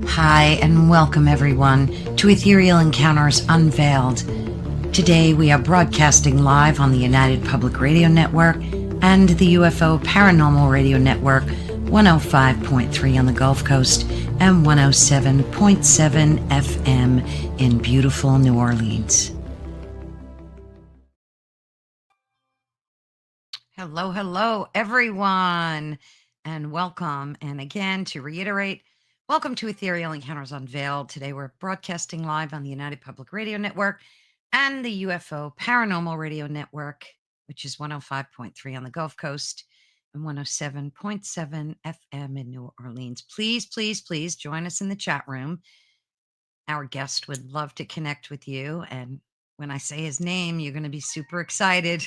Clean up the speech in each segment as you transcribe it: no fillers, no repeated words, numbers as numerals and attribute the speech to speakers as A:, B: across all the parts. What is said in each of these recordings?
A: Hi, and welcome everyone to Ethereal Encounters Unveiled. Today we are broadcasting live on the United Public Radio Network and the UFO Paranormal Radio Network, 105.3 on the Gulf Coast and 107.7 FM in beautiful New Orleans. Hello, everyone, and welcome. And again, to reiterate, welcome to Ethereal Encounters Unveiled. Today we're broadcasting live on the United Public Radio Network and the UFO Paranormal Radio Network, which is 105.3 on the Gulf Coast and 107.7 FM in New Orleans. Please join us in the chat room. Our guest would love to connect with you. And when I say his name, you're going to be super excited.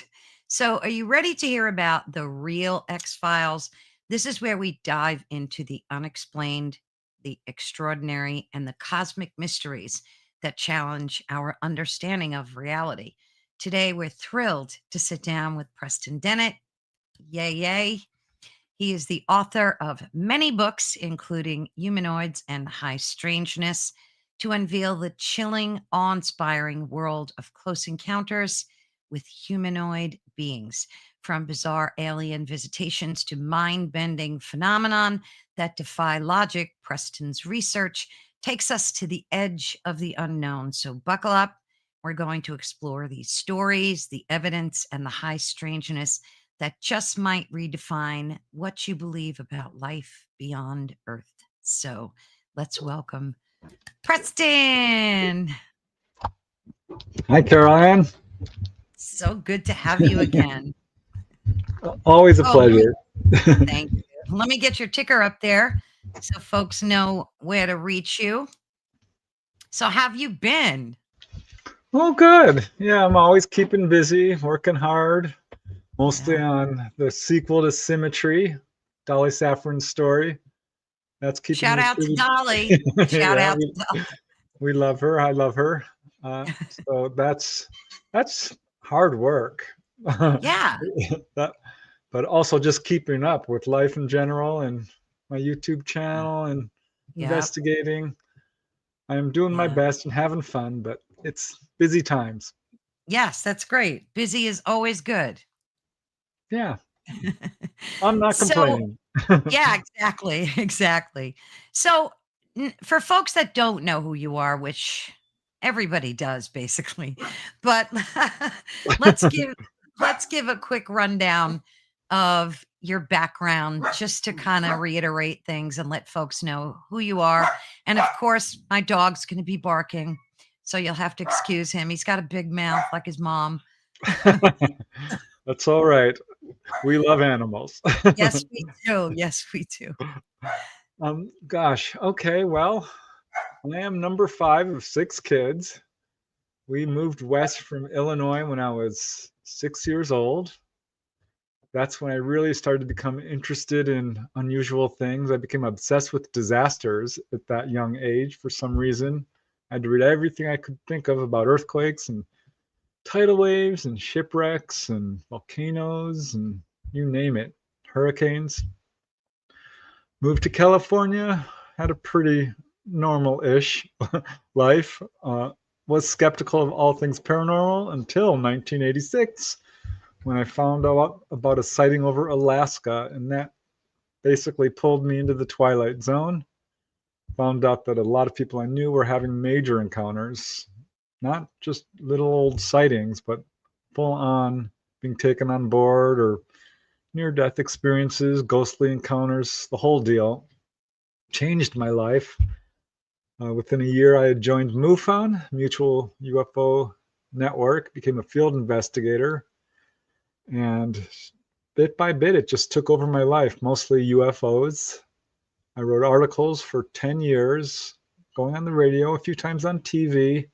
A: So are you ready to hear about the real X-Files? This is where we dive into the unexplained, the extraordinary, and the cosmic mysteries that challenge our understanding of reality. Today, we're thrilled to sit down with Preston Dennett. Yay. He is the author of many books, including Humanoids and High Strangeness, to unveil the chilling, awe-inspiring world of close encounters with humanoid beings, from bizarre alien visitations to mind-bending phenomenon that defy logic. Preston's research takes us to the edge of the unknown. So buckle up. We're going to explore these stories, the evidence, and the high strangeness that just might redefine what you believe about life beyond Earth. So let's welcome Preston.
B: Hi, Caroline.
A: So good to have you again.
B: Always a pleasure.
A: Thank you. Let me get your ticker up there so folks know where to reach you. So how have you been?
B: Oh, good. Yeah, I'm always keeping busy, working hard, mostly on the sequel to Symmetry, Dolly Saffron's story. That's keeping
A: Shout
B: me
A: out
B: pretty...
A: to Dolly. Shout out to Dolly.
B: We love her. I love her. So that's hard work.
A: Yeah.
B: But also just keeping up with life in general and my YouTube channel and investigating. I'm doing my best and having fun, but it's busy times.
A: Yes, that's great. Busy is always good.
B: Yeah. I'm not complaining.
A: Yeah, exactly. So for folks that don't know who you are, which everybody does basically, but let's give a quick rundown of your background just to kind of reiterate things and let folks know who you are. And of course, my dog's going to be barking, so you'll have to excuse him. He's got a big mouth like his mom.
B: That's all right. We love animals.
A: Yes, we do.
B: Gosh. Okay. Well, I am number 5 of 6 kids. We moved west from Illinois when I was 6 years old. That's when I really started to become interested in unusual things. I became obsessed with disasters at that young age for some reason. I had to read everything I could think of about earthquakes and tidal waves and shipwrecks and volcanoes and you name it, hurricanes. Moved to California, had a pretty normal-ish life. Was skeptical of all things paranormal until 1986, when I found out about a sighting over Alaska, and that basically pulled me into the Twilight Zone. Found out that a lot of people I knew were having major encounters, not just little old sightings, but full on being taken on board or near-death experiences, ghostly encounters, the whole deal. Changed my life. Within a year, I had joined MUFON, Mutual UFO Network, became a field investigator, and bit by bit, it just took over my life, mostly UFOs. I wrote articles for 10 years, going on the radio, a few times on TV.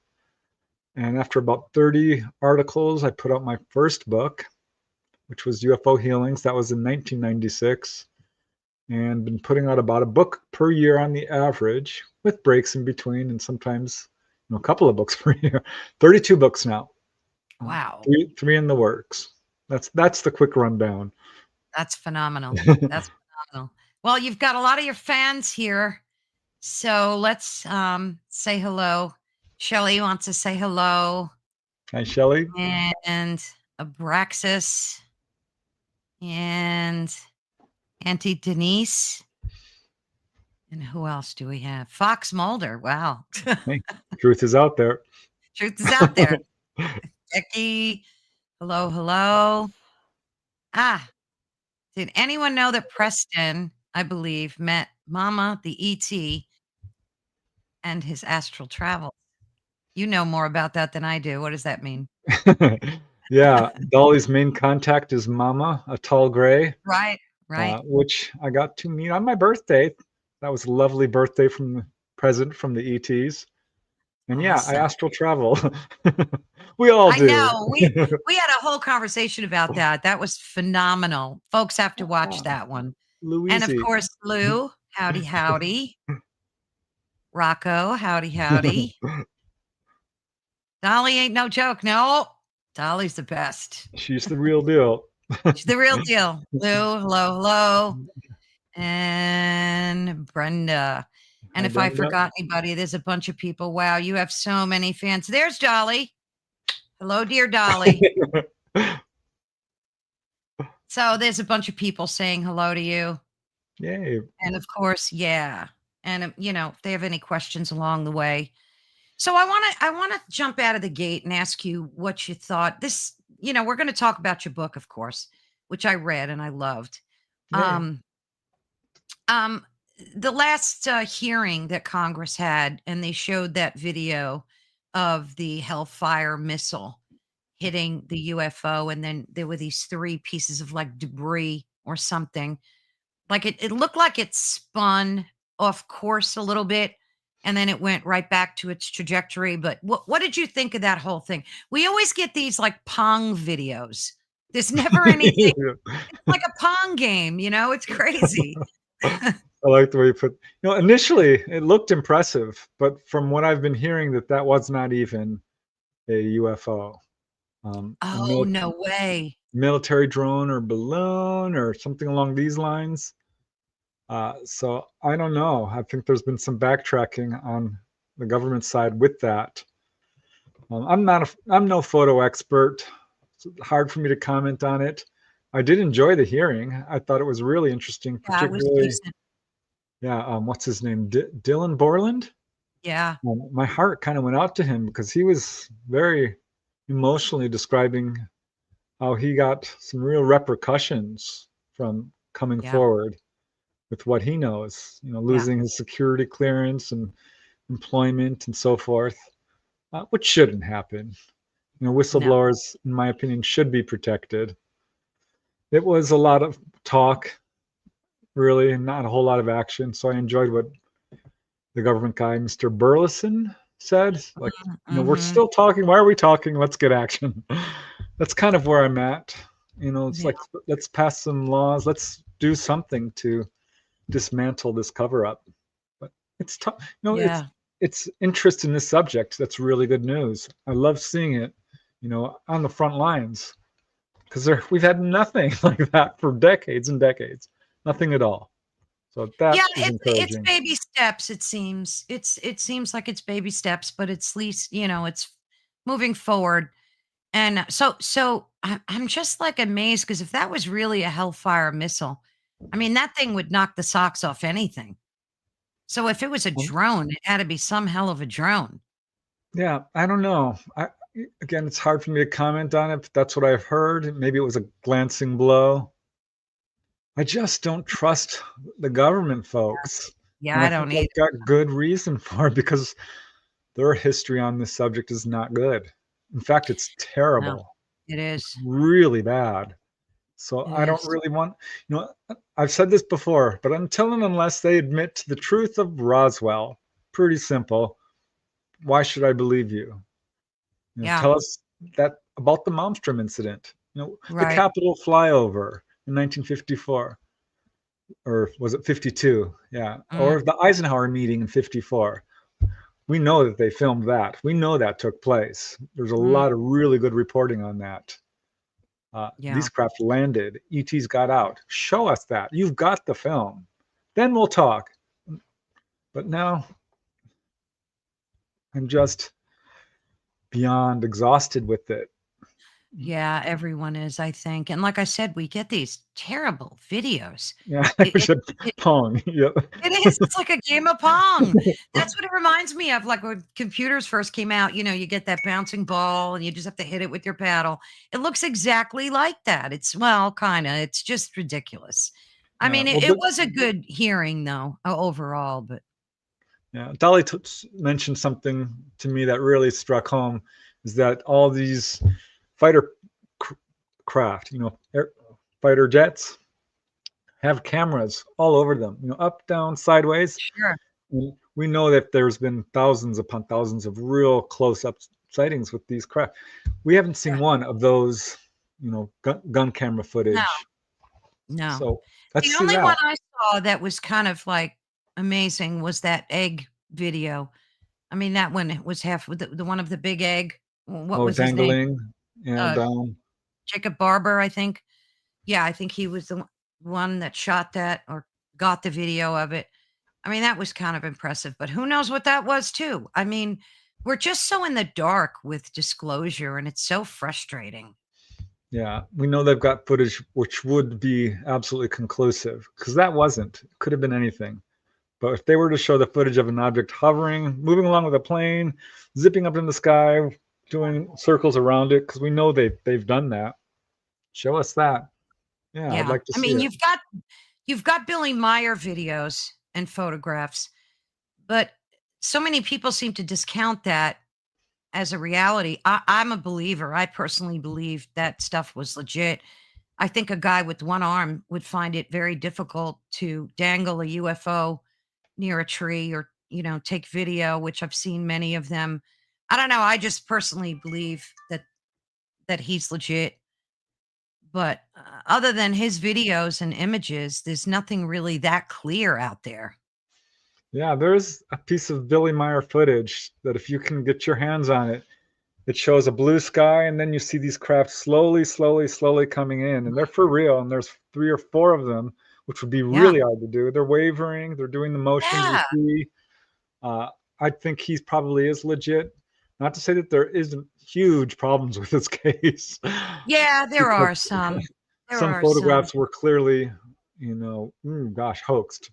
B: And after about 30 articles, I put out my first book, which was UFO Healings. That was in 1996. And been putting out about a book per year on the average, with breaks in between, and sometimes a couple of books per year. 32 books now.
A: Wow.
B: Three in the works. That's the quick rundown.
A: That's phenomenal. That's phenomenal. Well, you've got a lot of your fans here, so let's say hello. Shelly wants to say hello,
B: Hi, Shelley.
A: and Abraxas and Auntie Denise. And who else do we have? Fox Mulder. Wow.
B: Hey, truth is out there.
A: Truth is out there. Becky. Hello, hello. Ah, did anyone know that Preston, I believe, met Mama, the ET, and his astral travel? You know more about that than I do. What does that mean?
B: Yeah, Dolly's main contact is Mama, a tall gray,
A: Right, right.
B: which I got to meet on my birthday. That was a lovely birthday from the present from the ETs. And yeah, I
A: Awesome.
B: astral travel. We all
A: I
B: do.
A: know. We had a whole conversation about that. That was phenomenal. Folks have to watch that one. And of
B: Louise.
A: course, Lou, howdy, howdy. Rocco, howdy, howdy. Dolly ain't no joke. No, Dolly's the best.
B: She's the real deal.
A: She's the real deal. Lou, hello, hello. And Brenda. And
B: Hi,
A: if I
B: Brenda.
A: forgot anybody, there's a bunch of people. Wow, you have so many fans. There's Dolly. Hello, dear Dolly. So there's a bunch of people saying hello to you.
B: Yay.
A: And of course, yeah. And if they have any questions along the way. So I want to jump out of the gate and ask you what you thought. We're going to talk about your book, of course, which I read and I loved.
B: Yay.
A: Um, um, the last hearing that Congress had, and they showed that video of the Hellfire missile hitting the UFO, and then there were these three pieces of like debris or something. Like it looked like it spun off course a little bit, and then it went right back to its trajectory. But what did you think of that whole thing? We always get these like Pong videos. There's never anything. It's like a Pong game, it's crazy.
B: I like the way you put. Initially it looked impressive, but from what I've been hearing, that was not even a UFO. A
A: Oh, no way.
B: military drone or balloon or something along these lines. So I don't know. I think there's been some backtracking on the government side with that. I'm no photo expert. It's hard for me to comment on it. I did enjoy the hearing. I thought it was really interesting,
A: Yeah, it was
B: particularly,
A: decent.
B: yeah. What's his name? Dylan Borland.
A: Yeah.
B: My heart kind of went out to him because he was very emotionally describing how he got some real repercussions from coming
A: Yeah.
B: forward with what he knows,
A: Yeah.
B: losing his security clearance and employment and so forth, which shouldn't happen.
A: No.
B: Whistleblowers, in my opinion, should be protected. It was a lot of talk, really, and not a whole lot of action. So I enjoyed what the government guy, Mr. Burleson, said. Like, we're still talking. Why are we talking? Let's get action. That's kind of where I'm at. It's
A: Yeah.
B: like, let's pass some laws. Let's do something to dismantle this cover up. But it's tough.
A: Yeah.
B: It's interest in this subject. That's really good news. I love seeing it, on the front lines, because we've had nothing like that for decades and decades. Nothing at all. So that
A: Yeah,
B: is
A: it's
B: encouraging.
A: baby steps, it seems. It seems like it's baby steps, but it's at least, it's moving forward. And so I'm just like amazed because if that was really a Hellfire missile, I mean, that thing would knock the socks off anything. So if it was a drone, it had to be some hell of a drone.
B: Yeah, I don't know. Again, it's hard for me to comment on it, but that's what I've heard. Maybe it was a glancing blow. I just don't trust the government folks.
A: Yeah,
B: And I
A: I
B: think
A: don't either.
B: they've got good reason for it because their history on this subject is not good. In fact, it's
A: No,
B: terrible.
A: it
B: It's
A: is.
B: really bad. So
A: It
B: I don't
A: is.
B: really want, I've said this before, but until and unless they admit to the truth of Roswell, pretty simple. Why should I believe you?
A: Yeah,
B: Tell us that about the Malmstrom incident. The
A: right.
B: Capitol flyover in 1954, or was it 52? Yeah,
A: Mm,
B: or the Eisenhower meeting in 54. We know that they filmed that. We know that took place. There's a
A: mm,
B: lot of really good reporting on that.
A: yeah.
B: These craft landed. ETs got out. Show us that. You've got the film. then we'll talk. But now I'm just beyond exhausted with it.
A: Yeah, everyone is, I think. And like I said, we get these terrible videos.
B: Yeah, I
A: It
B: wish
A: it
B: I'd
A: it
B: pong. Yep.
A: it is, it's like a game of Pong. That's what it reminds me of, like, when computers first came out, you get that bouncing ball, and you just have to hit it with your paddle. It looks exactly like that. It's well, kinda, it's just ridiculous. I
B: Yeah.
A: mean,
B: Well,
A: it was a good hearing, though, overall, but
B: yeah. Dolly mentioned something to me that really struck home, is that all these fighter craft, fighter jets, have cameras all over them, up, down, sideways.
A: sure.
B: And we know that there's been thousands upon thousands of real close-up sightings with these craft. We haven't
A: Yeah.
B: seen one of those, gun camera
A: No,
B: footage.
A: no.
B: So let's
A: The
B: see
A: only one
B: that.
A: I saw that was kind of, like, amazing was that egg video. I mean, that one was half with the one of the big egg. What
B: Oh,
A: was his name?
B: dangling. And
A: Uh, Jacob Barber, I think. Yeah, I think he was the one that shot that or got the video of it. I mean, that was kind of impressive, but who knows what that was too. I mean, we're just so in the dark with disclosure, and it's so frustrating.
B: yeah, we know they've got footage which would be absolutely conclusive, because that wasn't. It could have been anything. But if they were to show the footage of an object hovering, moving along with a plane, zipping up in the sky, doing circles around it, because we know they've done that. Show us that. Yeah, I'd
A: Yeah.
B: like to
A: I
B: see
A: mean,
B: it.
A: you've got Billy Meier videos and photographs, but so many people seem to discount that as a reality. I'm a believer. I personally believe that stuff was legit. I think a guy with one arm would find it very difficult to dangle a UFO near a tree or, take video, which I've seen many of them. I don't know. I just personally believe that he's legit. But other than his videos and images, there's nothing really that clear out there.
B: Yeah, there's a piece of Billy Meyer footage that if you can get your hands on it, it shows a blue sky, and then you see these craft slowly, slowly, slowly coming in, and they're for real. And there's 3 or 4 of them, which would be
A: Yeah.
B: really hard to do. They're wavering, they're doing the motions we
A: Yeah.
B: see. Uh, I think he probably is legit. Not to say that there isn't huge problems with this case,
A: Yeah, there
B: because
A: are some. There
B: some
A: are some.
B: photographs were clearly, gosh, hoaxed.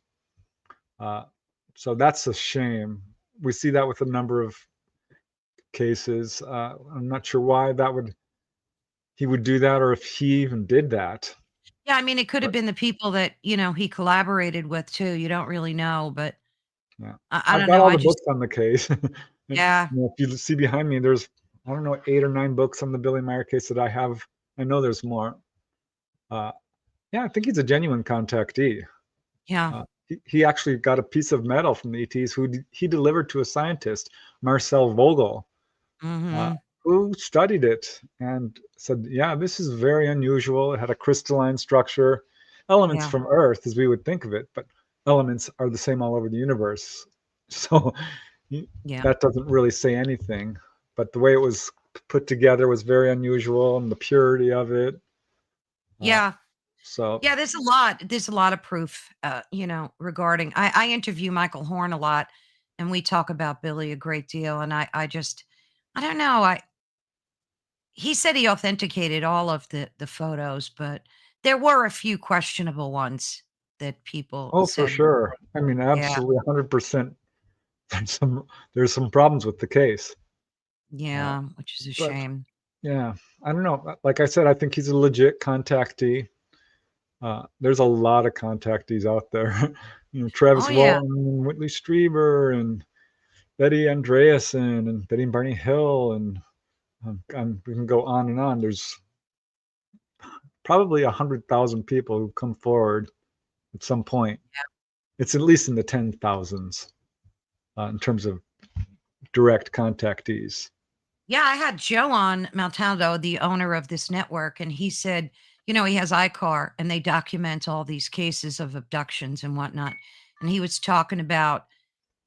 B: Uh, so that's a shame. We see that with a number of cases. I'm not sure why he would do that, or if he even did that.
A: Yeah, I mean, it could have
B: But
A: been the people that, he collaborated with too. You don't really know, but
B: yeah,
A: I
B: I've
A: don't
B: got
A: know.
B: all
A: I
B: the
A: just
B: books on the case. And,
A: yeah.
B: if you see behind me, there's, I don't know, 8 or 9 books on the Billy Meyer case that I have. I know there's more. Uh, yeah, I think he's a genuine contactee.
A: Yeah.
B: He actually got a piece of metal from the ETs, he delivered to a scientist, Marcel Vogel, uh,
A: Mhm.
B: who studied it and said, "Yeah, this is very unusual. It had a crystalline structure, elements
A: Yeah.
B: from Earth as we would think of it, but elements are the same all over the universe." So
A: Yeah.
B: that doesn't really say anything. But the way it was put together was very unusual, and the purity of it. Uh,
A: Yeah.
B: so,
A: Yeah, there's a lot of proof, regarding I interview Michael Horn a lot, and we talk about Billy a great deal, and I don't know, he said he authenticated all of the photos, but there were a few questionable ones that people
B: oh, for
A: said
B: sure. I mean,
A: yeah,
B: absolutely, 100%. There's some problems with the case. Uh,
A: yeah, which is a
B: but
A: shame.
B: yeah, I don't know. Like I said, I think he's a legit contactee. There's a lot of contactees out there.
A: Oh,
B: Travis
A: yeah,
B: Walton, and Whitley Strieber, and Betty Andreasen, and Betty and Barney Hill, and we can go on and on. There's probably 100,000 people who come forward at some point. It's at least in the 10,000s in terms of direct contactees.
A: yeah, I had Joe on Maltaldo, the owner of this network, and he said, he has iCar and they document all these cases of abductions and whatnot. And he was talking about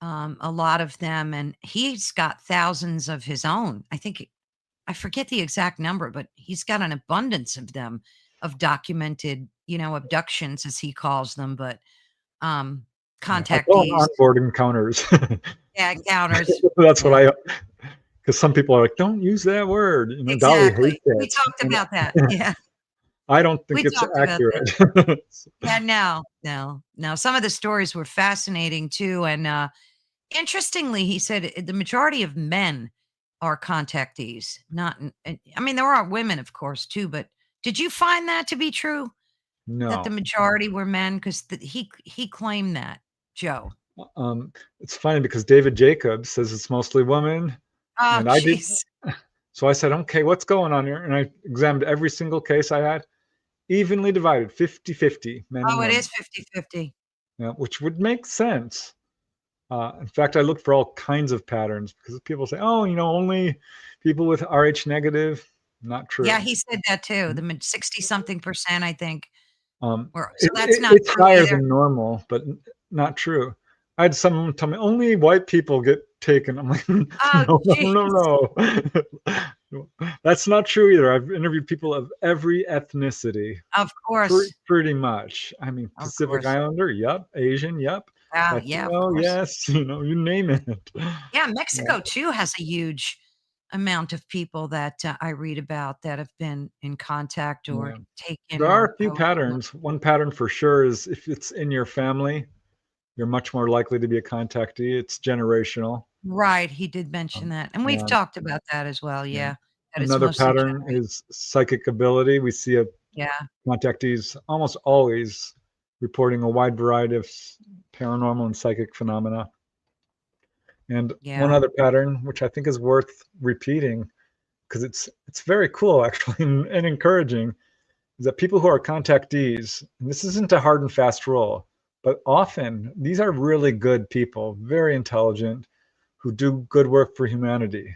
A: a lot of them, and he's got thousands of his own. I forget the exact number, but he's got an abundance of them, of documented, abductions as he calls them. But
B: Yeah, I call them
A: contactees.
B: onboard encounters.
A: Yeah, encounters.
B: That's what
A: Yeah,
B: because some people are like, don't use that word. Dolly
A: exactly.
B: hates
A: We
B: it.
A: talked
B: And
A: about that. Yeah,
B: I don't think
A: we
B: it's
A: talked about that.
B: accurate.
A: Yeah, no, no, no. Some of the stories were fascinating too, and interestingly, he said the majority of men are contactees. Not, I mean, there are women, of course, too. But did you find that to be true? That the
B: No.
A: majority were men? Because he claimed that, Joe.
B: Um, it's funny because David Jacobs says it's mostly women,
A: Oh,
B: and I did.
A: jeez.
B: So I said, okay, what's going on here? And I examined every single case I had, evenly divided, 50-50, men and
A: Oh, it
B: women.
A: is 50-50.
B: Yeah, which would make sense. In fact, I looked for all kinds of patterns because people say, oh, only people with Rh negative. Not
A: Yeah,
B: true.
A: he said that too. The 60 something percent, I think. Or so that's not
B: It's
A: true
B: higher
A: either.
B: than normal, but not true. I had someone tell me only white people get taken. I'm like, no,
A: Oh,
B: no,
A: jeez.
B: no, no. That's not true either. I've interviewed people of every ethnicity,
A: Of course.
B: pretty much. I mean,
A: Of
B: Pacific
A: course.
B: Islander, yep. Asian, yep.
A: Yeah, of
B: Latino,
A: course.
B: yes. You name it.
A: Yeah,
B: Yeah,
A: Mexico too has a huge amount of people that, I read about that have been in contact or
B: yeah.
A: taken
B: There are
A: or
B: a few
A: however you want.
B: patterns. One pattern for sure is if it's in your family, you're much more likely to be a contactee. It's generational.
A: Right, he did mention
B: Um,
A: that, and we've
B: and
A: talked about that as well,
B: yeah.
A: yeah, that it's
B: Another
A: mostly
B: pattern
A: generation.
B: is psychic ability. We see a
A: Yeah,
B: contactees almost always reporting a wide variety of paranormal and psychic phenomena. And one
A: yeah,
B: other pattern, which I think is worth repeating, because it's very cool actually and encouraging, is that people who are contactees, and this isn't a hard and fast rule, but often these are really good people, very intelligent, who do good work for humanity.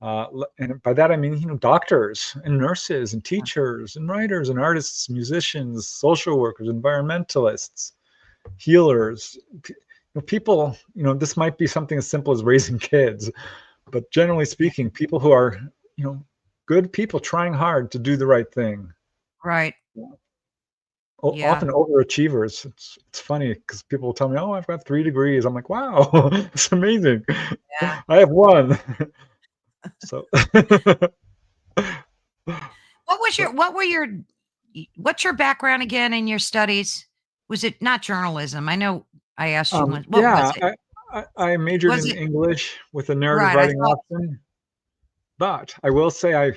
B: And by that I mean, doctors and nurses and
A: yeah,
B: teachers and writers and artists, musicians, social workers, environmentalists, healers. People, this might be something as simple as raising kids, but generally
A: yeah,
B: speaking, people who are, good people trying hard to do the right thing.
A: right, yeah,
B: Often overachievers. It's funny because people will tell me, "Oh, I've got 3 degrees." I'm like, "Wow, it's amazing."
A: yeah.
B: I have one. So, so
A: What's your background again in your studies? Was it not journalism? I know I asked you once. What was
B: yeah,
A: it?
B: I majored
A: Was
B: in
A: it
B: English with a narrative
A: right, I
B: writing
A: thought
B: option, but I will say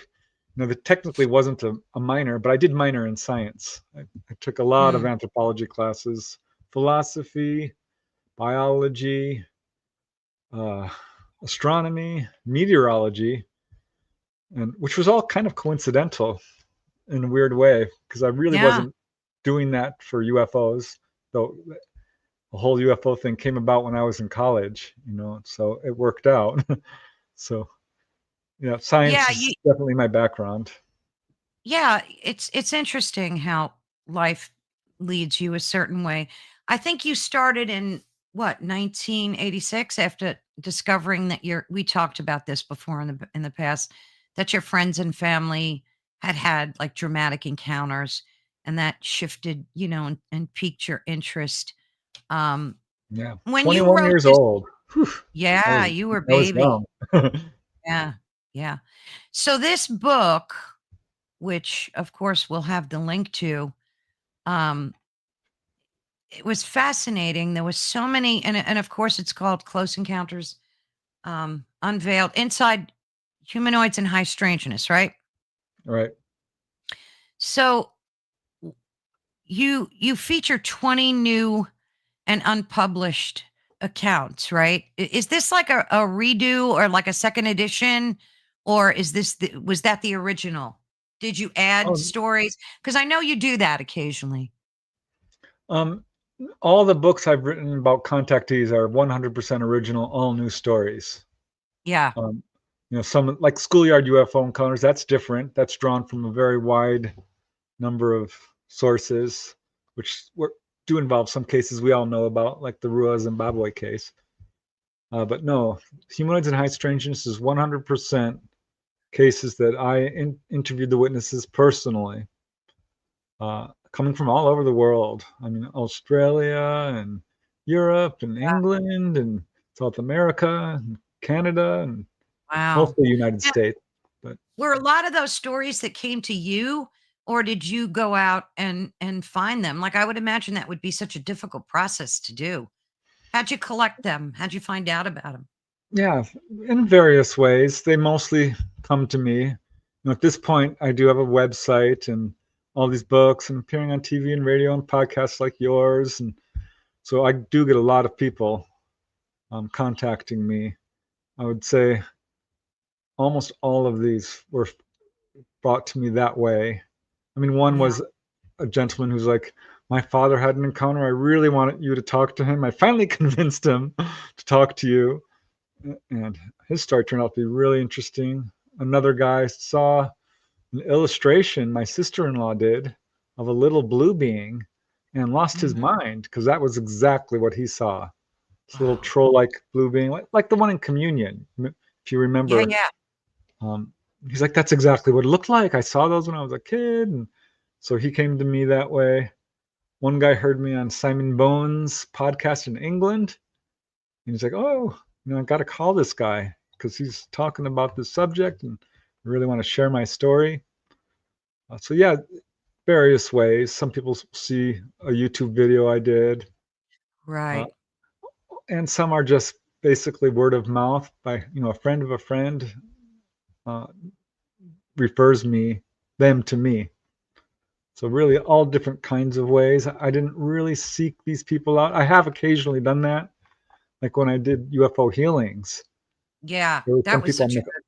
B: that technically wasn't a minor, but I did minor in science. I took a lot of
A: mm,
B: anthropology classes, philosophy, biology, uh, astronomy, meteorology, and which was all kind of coincidental in a weird way because I really
A: yeah,
B: wasn't doing that for UFOs, though the whole UFO thing came about when I was in college, so it worked out. So,
A: yeah,
B: science is definitely my background.
A: yeah, it's interesting how life leads you a certain way. I think you started in what, 1986 after discovering that we talked about this before in the past, that your friends and family had like dramatic encounters and that shifted, and piqued your interest. Um
B: Yeah,
A: when you
B: 21
A: wrote
B: years
A: this,
B: old. Whew, I
A: yeah,
B: was
A: you were
B: I was
A: baby.
B: young.
A: Yeah. Yeah. So this book, which of course we'll have the link to, um, it was fascinating. There was so many, and of course it's called Close Encounters, Unveiled Inside Humanoids and High Strangeness, right?
B: Right.
A: So you feature 20 new and unpublished accounts, right? Is this like a redo or like a second edition, or was that the original? Did you add
B: Um,
A: stories? Because I know you do that occasionally.
B: um, all the books I've written about contactees are 100% original, all new stories.
A: Yeah,
B: Um, some like Schoolyard UFO Encounters, that's different. That's drawn from a very wide number of sources, which do involve some cases we all know about, like the Rua Zimbabwe case. But no, Humanoids and High Strangeness is 100% cases that I interviewed the witnesses personally. coming from all over the world. I mean, Australia and Europe and England and South America and Canada and
A: Wow.
B: mostly United
A: Now,
B: States. But
A: were a lot of those stories that came to you, or did you go out and find them? Like, I would imagine that would be such a difficult process to do. How'd you collect them? How'd you find out about them?
B: yeah, in various ways, they mostly come to me. At this point, I do have a website and all these books and appearing on TV and radio and podcasts like yours. And so I do get a lot of people contacting me. I would say almost all of these were brought to me that way. I mean, one
A: Yeah.
B: was a gentleman who's like, my father had an encounter. I really wanted you to talk to him. I finally convinced him to talk to you. And his story turned out to be really interesting. Another guy saw an illustration my sister-in-law did of a little blue being and lost his
A: Mhm.
B: mind because that was exactly what he saw. This little
A: Wow.
B: troll-like blue being, like the one in Communion, if you
A: Yeah,
B: remember.
A: yeah.
B: Um, he's like, that's exactly what it looked like. I saw those when I was a kid. And so he came to me that way. One guy heard me on Simon Bones' podcast in England. And he's like, oh, I got to call this guy because he's talking about this subject and I really want to share my story. So, yeah, various ways. Some people see a YouTube video I did, uh,
A: Right.
B: and some are just basically word of mouth by, a friend of a friend uh, refers them to me. So really all different kinds of ways. I didn't really seek these people out. I have occasionally done that, like when I did UFO healings.
A: Yeah.
B: There were
A: That
B: some
A: was
B: people
A: such a good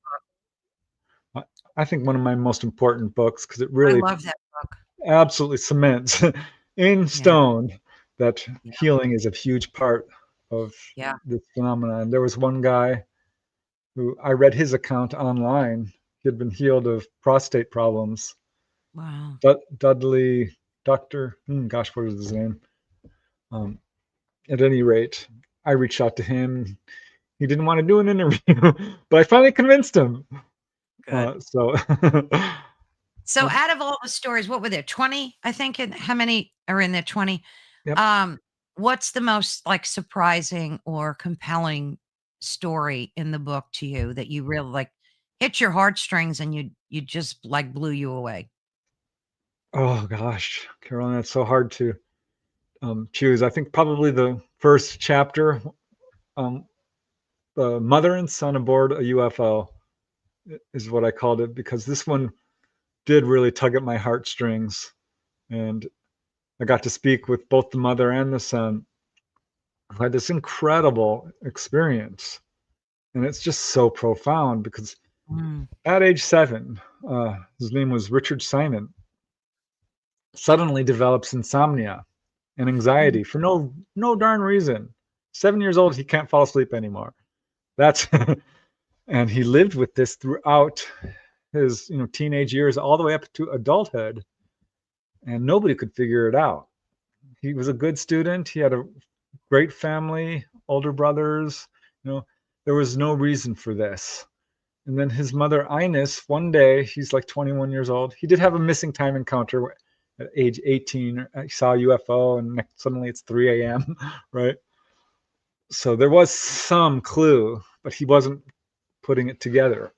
A: book.
B: I think one of my most important books because it
A: I
B: really
A: love that book.
B: absolutely cements in
A: Yeah.
B: stone that
A: Yeah.
B: healing is a huge part of
A: Yeah.
B: this phenomenon. There was one guy who I read his account online. He had been healed of prostate problems.
A: Wow.
B: Dudley, Doctor, gosh, what is his name? Um, at any rate, I reached out to him. He didn't want to do an interview, but I finally convinced him.
A: Good.
B: So,
A: So
B: um,
A: out of all the stories, what were there? 20, I think. And how many are in there? 20.
B: yep.
A: Um, what's the most like surprising or compelling story in the book to you that you really like hit your heartstrings and you just like blew you away?
B: Oh gosh, Carolyn, that's so hard to choose. I think probably the first chapter, um, the mother and son aboard a UFO, is what I called it because this one did really tug at my heartstrings, and I got to speak with both the mother and the son who had this incredible experience, and it's just so profound because
A: Mm,
B: at age 7, his name was Richard Simon, suddenly develops insomnia and
A: mm,
B: anxiety for no darn reason. 7 years old, he can't fall asleep anymore. That's and he lived with this throughout his teenage years, all the way up to adulthood, and nobody could figure it out. He was a good student. He had a great family, older brothers. You know, there was no reason for this. And then his mother, Ines, one day, he's like 21 years old. He did have a missing time encounter at age 18. He saw a UFO, and suddenly it's 3 a.m., right? So there was some clue, but he wasn't putting it together.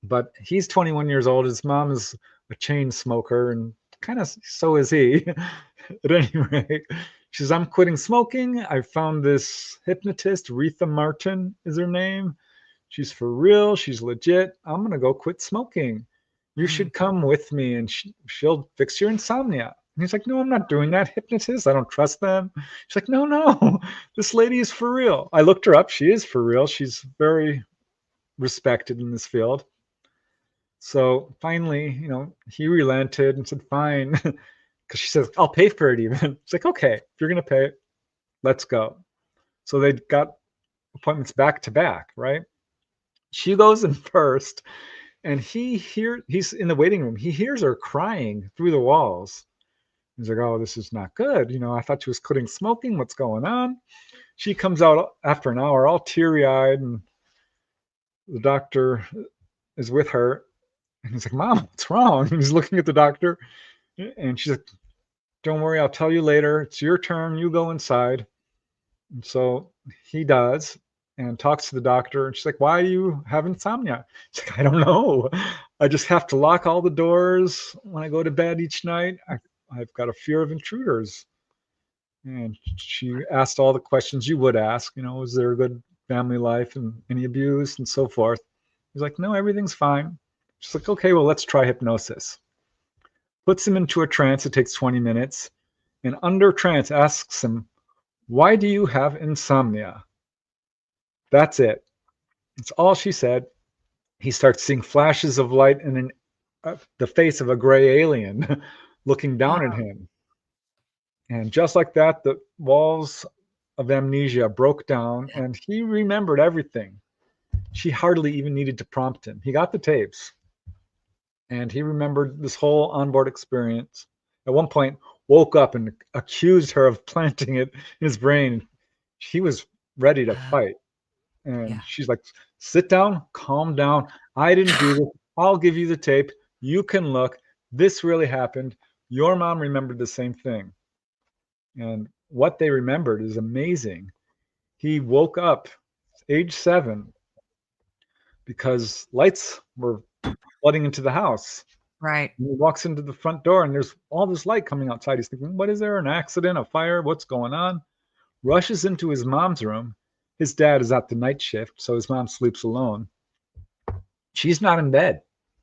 B: But he's 21 years old. His mom is a chain smoker, and kind of so is he. At any rate, she says, I'm quitting smoking. I found this hypnotist, Retha Martin is her name. She's for real. She's legit. I'm going to go quit smoking. You
A: mm,
B: should come with me and she'll fix your insomnia. And he's like, no, I'm not doing that. Hypnotist. I don't trust them. She's like, no, no, this lady is for real. I looked her up. She is for real. She's very respected in this field. So finally, he relented and said, fine. Because she says, I'll pay for it even. It's like, okay, if you're going to pay it, let's go. So they got appointments back to back, right? She goes in first, and he's in the waiting room. He hears her crying through the walls. He's like, oh, this is not good. I thought she was quitting smoking. What's going on? She comes out after an hour, all teary-eyed, and the doctor is with her. And he's like, Mom, what's wrong? And he's looking at the doctor, and she's like, don't worry, I'll tell you later. It's your turn. You go inside. And so he does and talks to the doctor. And she's like, why do you have insomnia? She's like, I don't know. I just have to lock all the doors when I go to bed each night. I've got a fear of intruders. And she asked all the questions you would ask, was there a good family life and any abuse and so forth. He's like, no, everything's fine. She's like, okay, well, let's try hypnosis. Puts him into a trance. It takes 20 minutes. And under trance asks him, why do you have insomnia? That's it. It's all she said. He starts seeing flashes of light and the face of a gray alien looking down at him. And just like that, the walls of amnesia broke down and he remembered everything. She hardly even needed to prompt him. He got the tapes and he remembered this whole onboard experience. At one point, woke up and accused her of planting it in his brain. He was ready to fight. And she's like, sit down, calm down. I didn't do this. I'll give you the tape. You can look. This really happened. Your mom remembered the same thing. And what they remembered is amazing. He woke up age 7 because lights were flooding into the house.
A: Right.
B: And he walks into the front door and there's all this light coming outside. He's thinking, what is there? An accident, a fire? What's going on? Rushes into his mom's room. His dad is at the night shift, so his mom sleeps alone. She's not in bed.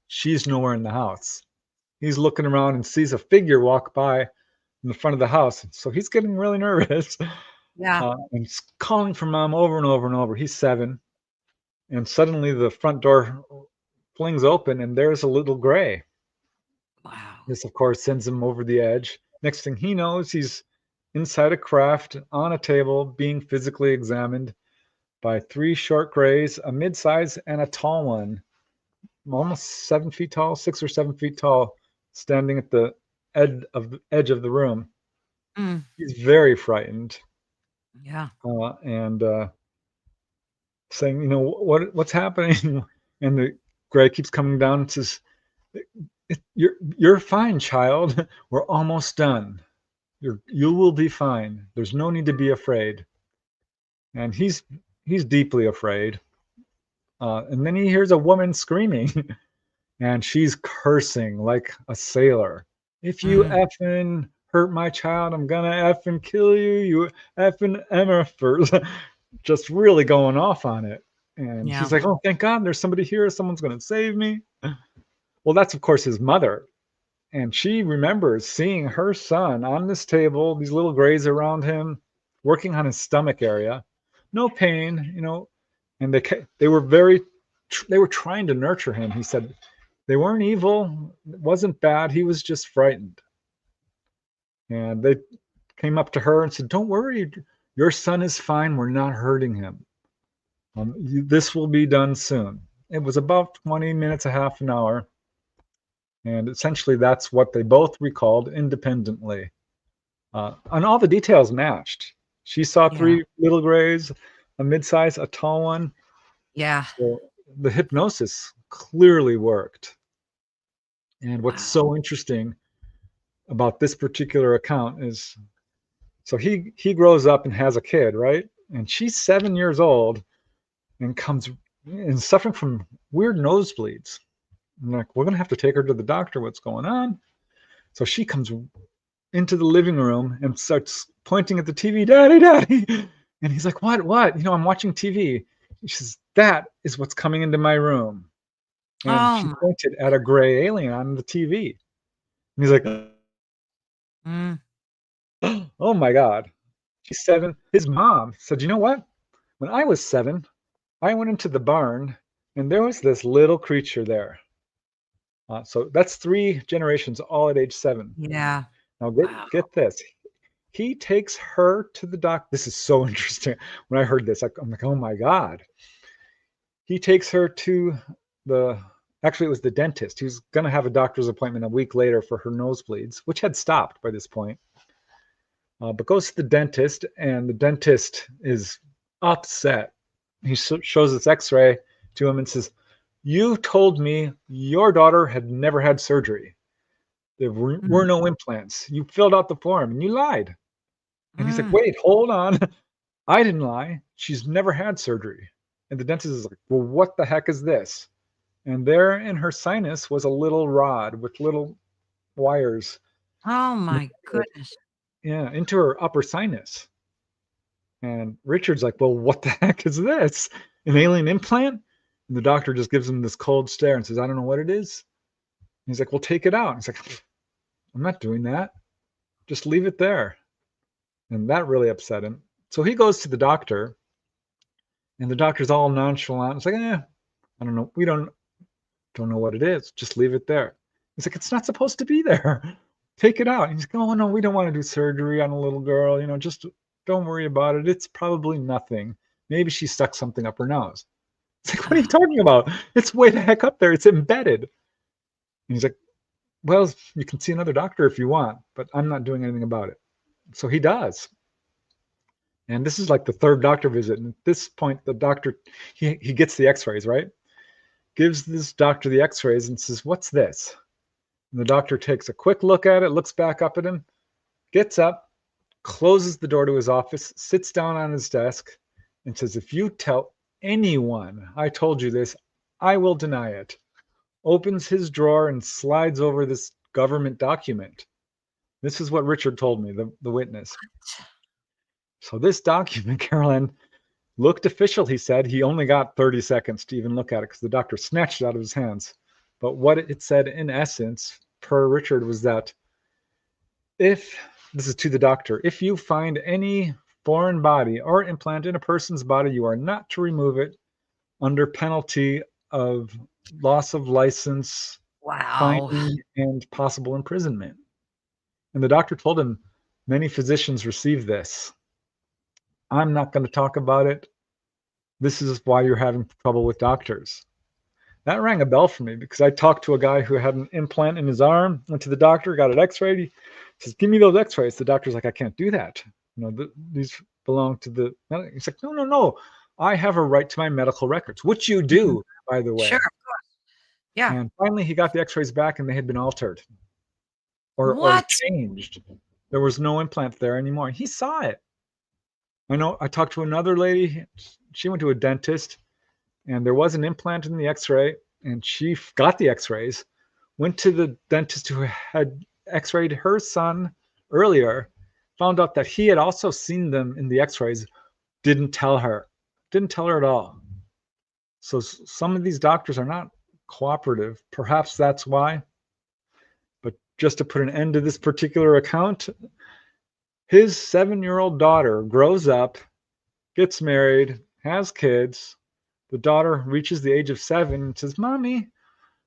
B: She's nowhere in the house. He's looking around and sees a figure walk by in the front of the house. So he's getting really nervous.
A: Yeah.
B: And he's calling for mom over and over and over. He's 7. And suddenly the front door flings open and there's a little gray.
A: Wow.
B: This, of course, sends him over the edge. Next thing he knows, he's inside a craft on a table being physically examined by 3 short grays, a mid-size, and a tall one, almost 7 feet tall, 6 or 7 feet tall, standing at the edge of the room. He's very frightened.
A: Yeah.
B: And saying, what's happening? And the gray keeps coming down and says, you're fine, child. We're almost done. You will be fine. There's no need to be afraid. And he's deeply afraid. And then he hears a woman screaming, and she's cursing like a sailor. If you effing hurt my child, I'm gonna effing kill you. You effing MFers. Just really going off on it. And he's like, oh, thank God there's somebody here. Someone's gonna save me. Well, that's, of course, his mother. And she remembers seeing her son on this table, these little grays around him, working on his stomach area. No pain, and they were trying to nurture him. He said they weren't evil. It wasn't bad. He was just frightened. And they came up to her and said, don't worry. Your son is fine. We're not hurting him. This will be done soon. It was about 20 minutes, a half an hour. And essentially that's what they both recalled independently. And all the details matched. She saw 3 little grays, a mid-size, a tall one.
A: Yeah.
B: So the hypnosis clearly worked. And what's so interesting about this particular account is, so he grows up and has a kid, right? And she's 7 years old and comes and suffering from weird nosebleeds. I'm like, we're going to have to take her to the doctor. What's going on? So she comes into the living room and starts pointing at the TV, Daddy, Daddy. And he's like, what? I'm watching TV. She says, that is what's coming into my room. And she pointed at a gray alien on the TV. And he's like, oh my God. She's 7. His mom said, you know what? When I was 7, I went into the barn and there was this little creature there. So that's 3 generations, all at age 7.
A: Yeah.
B: Now get this. He takes her to the doctor. This is so interesting. When I heard this, I'm like, oh my God. He takes her to actually it was the dentist. He was going to have a doctor's appointment a week later for her nosebleeds, which had stopped by this point. But goes to the dentist, and the dentist is upset. He shows this x-ray to him and says, you told me your daughter had never had surgery. There were
A: Mm,
B: no implants. You filled out the form and you lied. And he's like,
A: mm.
B: wait, hold on. I didn't lie. She's never had surgery. And the dentist is like, well, what the heck is this? And there in her sinus was a little rod with little wires,
A: Oh my goodness.
B: yeah, into her upper sinus. And Richard's like, well, what the heck is this? An alien implant? And the doctor just gives him this cold stare and says, I don't know what it is. And he's like, well, take it out. And he's like, I'm not doing that. Just leave it there. And that really upset him. So he goes to the doctor, and the doctor's all nonchalant. It's like, I don't know. We don't know what it is. Just leave it there. He's like, it's not supposed to be there. Take it out. And he's like, oh no, we don't want to do surgery on a little girl. Just don't worry about it. It's probably nothing. Maybe she stuck something up her nose. It's like, what are you talking about? It's way the heck up there. It's embedded. And he's like, well, you can see another doctor if you want, but I'm not doing anything about it. So he does. And this is like the third doctor visit. And at this point, the doctor, he gets the x-rays, right? Gives this doctor the x-rays and says, what's this? And the doctor takes a quick look at it, looks back up at him, gets up, closes the door to his office, sits down on his desk, and says, if you tell anyone I told you this, I will deny it. Opens his drawer and slides over this government document. This is what Richard told me, the witness. So this document, Carolyn, looked official, he said. He only got 30 seconds to even look at it because the doctor snatched it out of his hands. But what it said in essence, per Richard, was that if, this is to the doctor, if you find any foreign body or implant in a person's body, you are not to remove it under penalty of loss of license,
A: Wow.
B: fine, and possible imprisonment. And the doctor told him, many physicians receive this. I'm not going to talk about it. This is why you're having trouble with doctors. That rang a bell for me because I talked to a guy who had an implant in his arm, went to the doctor, got it x-rayed. He says, give me those x-rays. The doctor's like, I can't do that. These belong to the, he's like, no. I have a right to my medical records, which you
A: Mhm.
B: do, by the way.
A: Sure. Yeah.
B: And finally he got the x-rays back and they had been altered or
A: What?
B: changed. There was no implant there anymore. He saw it. I know I talked to another lady. She went to a dentist and there was an implant in the x-ray and she got the x-rays, went to the dentist who had x-rayed her son earlier, found out that he had also seen them in the x-rays, didn't tell her at all. So some of these doctors are not cooperative. Perhaps that's why. But just to put an end to this particular account, his 7-year-old daughter grows up, gets married, has kids. The daughter reaches the age of 7 and says, Mommy,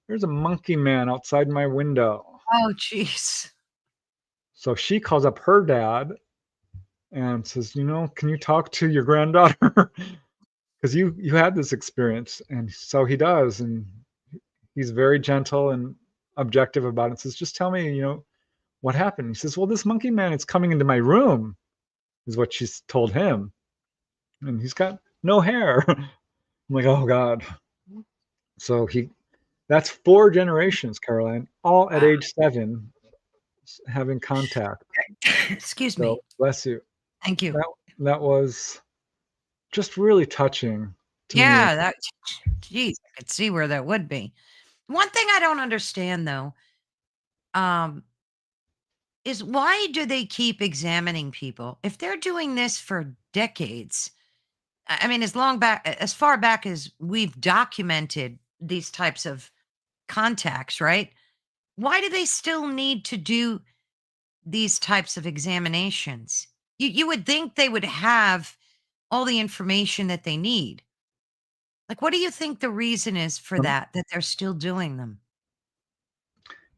B: there's a monkey man outside my window.
A: Oh, jeez.
B: So she calls up her dad and says, can you talk to your granddaughter? Because you had this experience. And so he does. And he's very gentle and objective about it. Says, just tell me, what happened. He says, well, this monkey man is coming into my room, is what she's told him. And he's got no hair. I'm like, oh God. So that's 4 generations, Caroline, all at
A: Wow.
B: age 7 having contact.
A: Excuse
B: So
A: me.
B: bless you.
A: Thank you.
B: That was just really touching to me.
A: Yeah, geez, I could see where that would be. One thing I don't understand though, um, is why do they keep examining people if they're doing this for decades? I mean, as far back as we've documented these types of contacts, right? Why do they still need to do these types of examinations? You would think they would have all the information that they need. Like, what do you think the reason is for
B: Um,
A: that they're still doing them?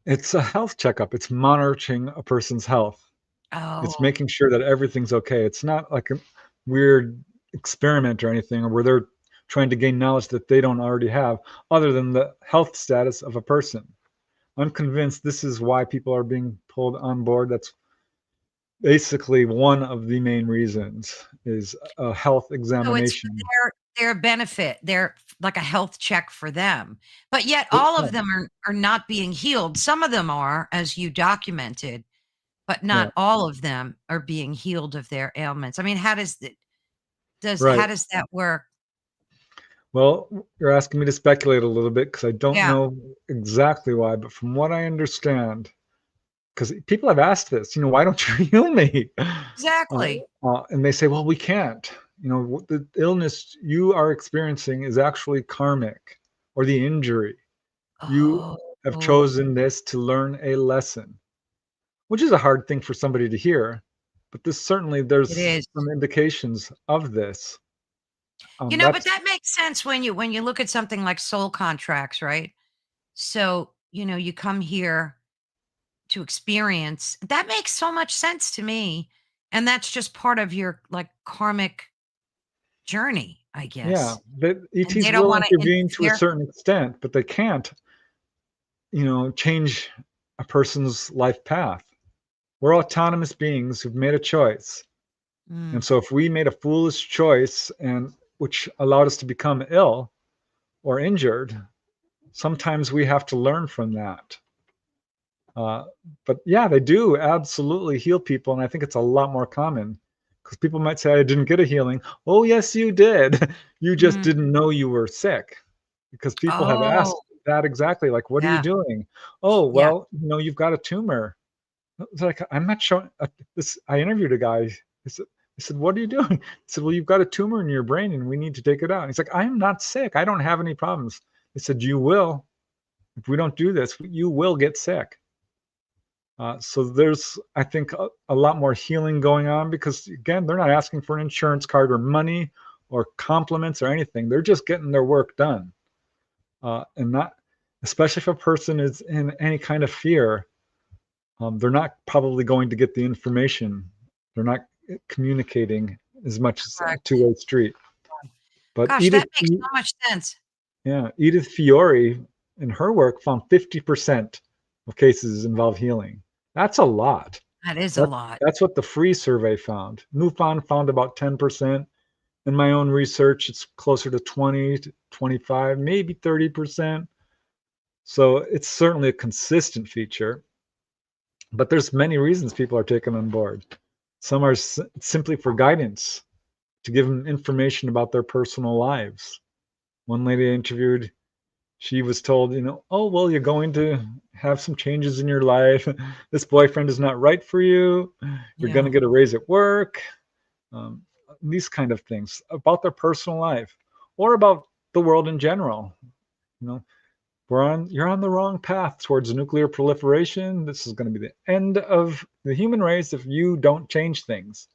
B: It's a health checkup. It's monitoring a person's health. It's
A: Oh,
B: making sure that everything's okay. It's not like a weird experiment or anything, or where they're trying to gain knowledge that they don't already have, other than the health status of a person. I'm convinced this is why people are being pulled on board. That's basically one of the main reasons is a health
A: so it's for
B: examination.
A: their benefit. They're like a health check for them. But yet all of them are not being healed. Some of them are, as you documented, but
B: Yeah,
A: not all of them are being healed of their ailments. I mean,
B: right.
A: how does that work?
B: Well, you're asking me to speculate a little bit because I don't
A: Yeah,
B: know exactly why, but from what I understand, because people have asked this, why don't you heal me?
A: exactly.
B: And they say, well, we can't. The illness you are experiencing is actually karmic, or the injury. You
A: Oh,
B: have
A: oh,
B: chosen this to learn a lesson, which is a hard thing for somebody to hear. But
A: it
B: there's
A: is.
B: some indications of this.
A: But
B: That's
A: that makes sense when you look at something like soul contracts, right? So, you come here to experience. That makes so much sense to me. And that's just part of your like karmic journey, I
B: Yeah,
A: guess.
B: the
A: And they
B: ETs
A: don't
B: will
A: want to
B: intervene to a
A: interfere.
B: certain extent, but they can't, change a person's life path. We're autonomous beings who've made a choice. And
A: Mm,
B: so if we made a foolish choice and which allowed us to become ill or injured, sometimes we have to learn from that. Uh, but yeah, they do absolutely heal people, and I think it's a lot more common because people might say, "I didn't get a healing." Oh, yes, you did. You just
A: mm.
B: didn't know you were sick because people have
A: Oh,
B: asked that exactly. Like, "What are you
A: yeah,
B: doing?" "Oh,
A: yeah.
B: well, you've got a tumor." It's like, I'm not showing this. I interviewed a guy. I said, "What are you doing?" He said, "Well, you've got a tumor in your brain and we need to take it out." He's like, "I'm not sick. I don't have any problems." I said, "You will. If we don't do this, you will get sick." So there's, I think, a lot more healing going on because, again, they're not asking for an insurance card or money or compliments or anything. They're just getting their work done. And not, especially if a person is in any kind of fear, they're not probably going to get the information. They're not communicating as much as a
A: Correct.
B: two-way street. But
A: Gosh, that makes so much sense.
B: Yeah, Edith Fiore in her work found 50% of cases involve healing. That's a lot.
A: That is a
B: That,
A: lot.
B: that's what the free survey found. MUFON found about 10%. In my own research, it's closer to 20 to 25, maybe 30%. So it's certainly a consistent feature, but there's many reasons people are taken on board. Some are simply for guidance, to give them information about their personal lives. One lady I interviewed, she was told, "Oh, well, you're going to have some changes in your life. This boyfriend is not right for you. You're going to
A: Yeah.
B: get a raise at work." Um, these kind of things about their personal life or about the world in general. You know, you're on the wrong path towards nuclear proliferation. This is going to be the end of the human race if you don't change things.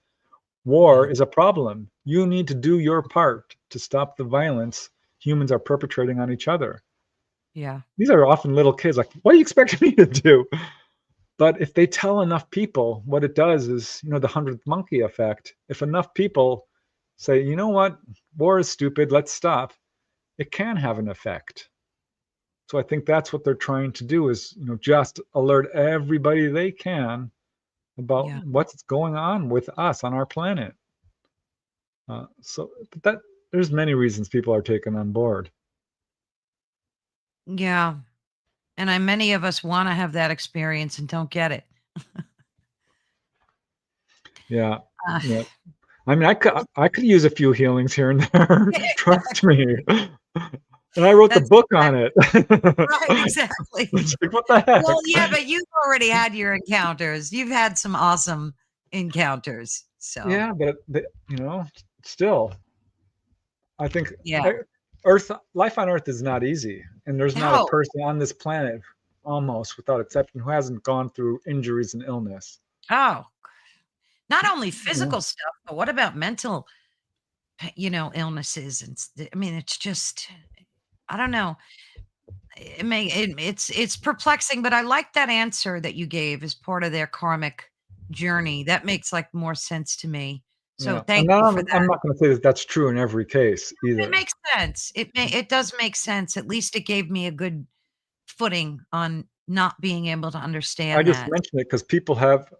B: War
A: Yeah.
B: is a problem. You need to do your part to stop the violence humans are perpetrating on each other.
A: Yeah.
B: These are often little kids, like, what do you expect me to do? But if they tell enough people, what it does is, the 100th monkey effect. If enough people say, you know what, war is stupid, let's stop, it can have an effect. So I think that's what they're trying to do is, just alert everybody they can about
A: Yeah.
B: what's going on with us on our planet. But there's many reasons people are taken on board.
A: Yeah. And many of us want to have that experience and don't get it.
B: Yeah,
A: Uh,
B: yeah. I mean, I could use a few healings here and there. Trust me. And I wrote the
A: that's
B: book on it.
A: right, exactly.
B: It's like, what the
A: Well, yeah,
B: heck?
A: but you've already had your encounters. You've had some awesome encounters. So,
B: Yeah, but still, I think
A: yeah.
B: uh, Earth life on Earth is not easy, and there's not a
A: No.
B: person on this planet, almost without exception, who hasn't gone through injuries and illness.
A: Oh, not only
B: You know?
A: physical stuff, but what about mental, illnesses I mean, it's just I don't know. It's perplexing, but I like that answer that you gave as part of their karmic journey. That makes like more sense to me. So
B: Yeah, and
A: thank you
B: now
A: for
B: I'm
A: that.
B: not going to say that that's true in every case
A: It
B: either.
A: makes sense. It does make sense. At least it gave me a good footing on not being able to
B: I
A: understand
B: just
A: that.
B: mentioned it because people have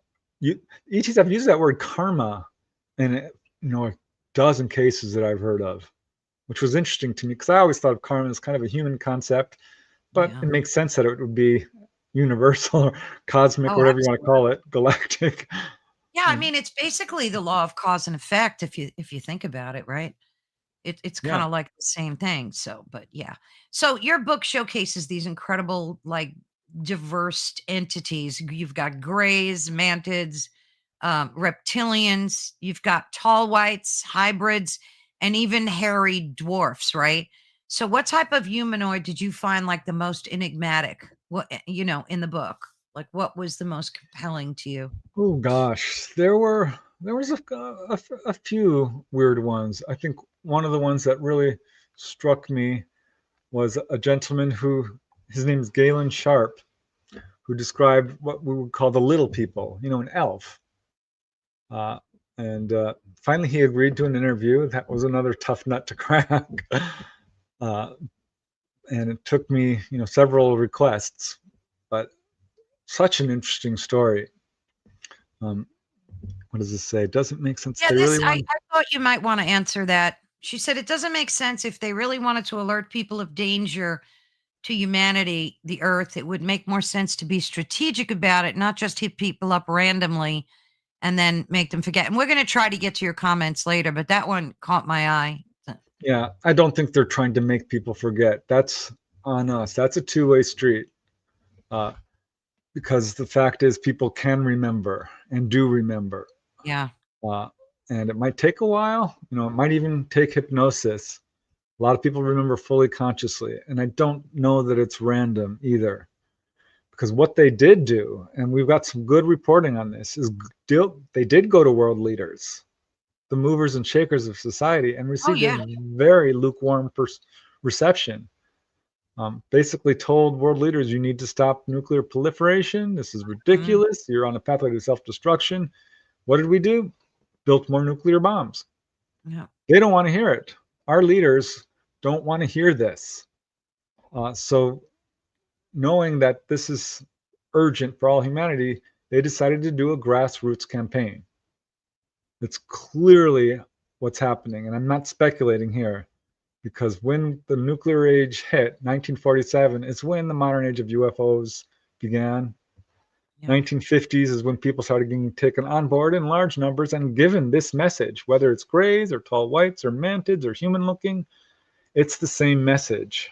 B: ETs have used that word karma in a dozen cases that I've heard of which was interesting to me because I always thought of karma as kind of a human concept, but
A: Yeah.
B: it makes sense that it would be universal or cosmic,
A: Oh,
B: whatever you want to
A: absolutely.
B: call it, galactic.
A: Yeah, I
B: Um,
A: mean, it's basically the law of cause and effect if you think about it, right? It's
B: yeah,
A: kinda like the same thing, so but yeah. So your book showcases these incredible, like, diverse entities. You've got grays, mantids, reptilians, you've got tall whites, hybrids, and even hairy dwarfs, right? So what type of humanoid did you find, like, the most enigmatic? In the book? Like, what was the most compelling to you?
B: oh gosh, there was a few weird ones. I think one of the ones that really struck me was a gentleman who his name is Galen Sharp, who described what we would call the little people, an elf. Uh, and finally, he agreed to an interview. That was another tough nut to crack. uh, and it took me, several requests, but such an interesting story. Um, what does this say? Doesn't make sense.
A: Yeah,
B: They
A: this
B: really
A: I
B: want.
A: I thought you might wanna answer that. She said, "It doesn't make sense if they really wanted to alert people of danger to humanity, the Earth, it would make more sense to be strategic about it, not just hit people up randomly and then make them forget." And we're gonna try to get to your comments later, but that one caught my eye.
B: Yeah, I don't think they're trying to make people forget. That's on us. That's a two-way street. Uh, because the fact is, people can remember and do remember.
A: Yeah,
B: Uh, and it might take a while. It might even take hypnosis. A lot of people remember fully consciously. And I don't know that it's random either. Because what they did do, and we've got some good reporting on this, is they did go to world leaders, the movers and shakers of society, and
A: oh,
B: received a
A: yeah.
B: very lukewarm reception. Basically told world leaders, you need to stop nuclear proliferation. This is
A: Mhm.
B: ridiculous. You're on a pathway to self destruction. What did we do? Built more nuclear bombs.
A: Yeah,
B: They don't want to hear it. Our leaders don't want to hear this. So, knowing that this is urgent for all humanity, they decided to do a grassroots campaign. It's clearly what's happening. And I'm not speculating here because when the nuclear age hit, 1947, is when the modern age of UFOs began.
A: yeah,
B: 1950s is when people started getting taken on board in large numbers and given this message, whether it's grays or tall whites or mantids or human looking, it's the same message.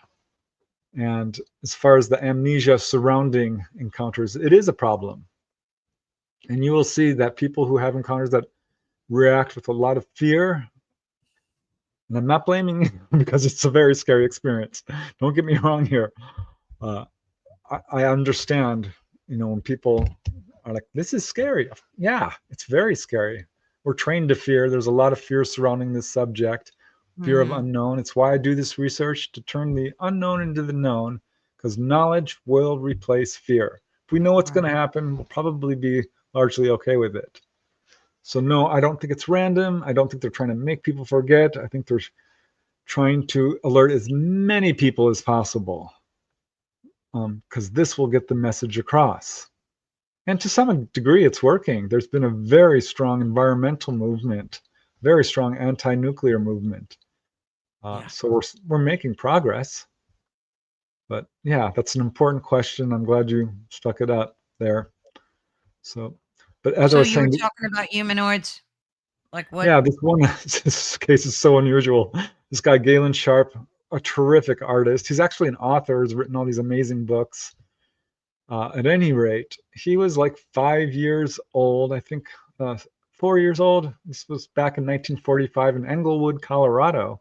B: And as far as the amnesia surrounding encounters, it is a problem. And you will see that people who have encounters that react with a lot of fear, and I'm not blaming you because it's a very scary experience. Don't get me wrong here. Uh, I understand, when people are like, this is scary. Yeah, it's very scary. We're trained to fear. There's a lot of fear surrounding this subject, fear of
A: mhm,
B: unknown. It's why I do this research to turn the unknown into the known, because knowledge will replace fear. If we know what's going
A: right.
B: to happen, we'll probably be largely okay with it. So, no, I don't think it's random. I don't think they're trying to make people forget. I think they're trying to alert as many people as possible because this will get the message across. And to some degree, it's working. There's been a very strong environmental movement, very strong anti-nuclear movement.
A: Yeah.
B: So we're making progress. But yeah, that's an important question. I'm glad you stuck it up there. So, but as I
A: So
B: was
A: you were
B: saying,
A: talking about humanoids? Like what?
B: yeah, this one this case is so unusual. This guy Galen Sharp, a terrific artist. He's actually an author. He's written all these amazing books. At any rate, he was like 5 years old, I think 4 years old. This was back in 1945 in Englewood, Colorado.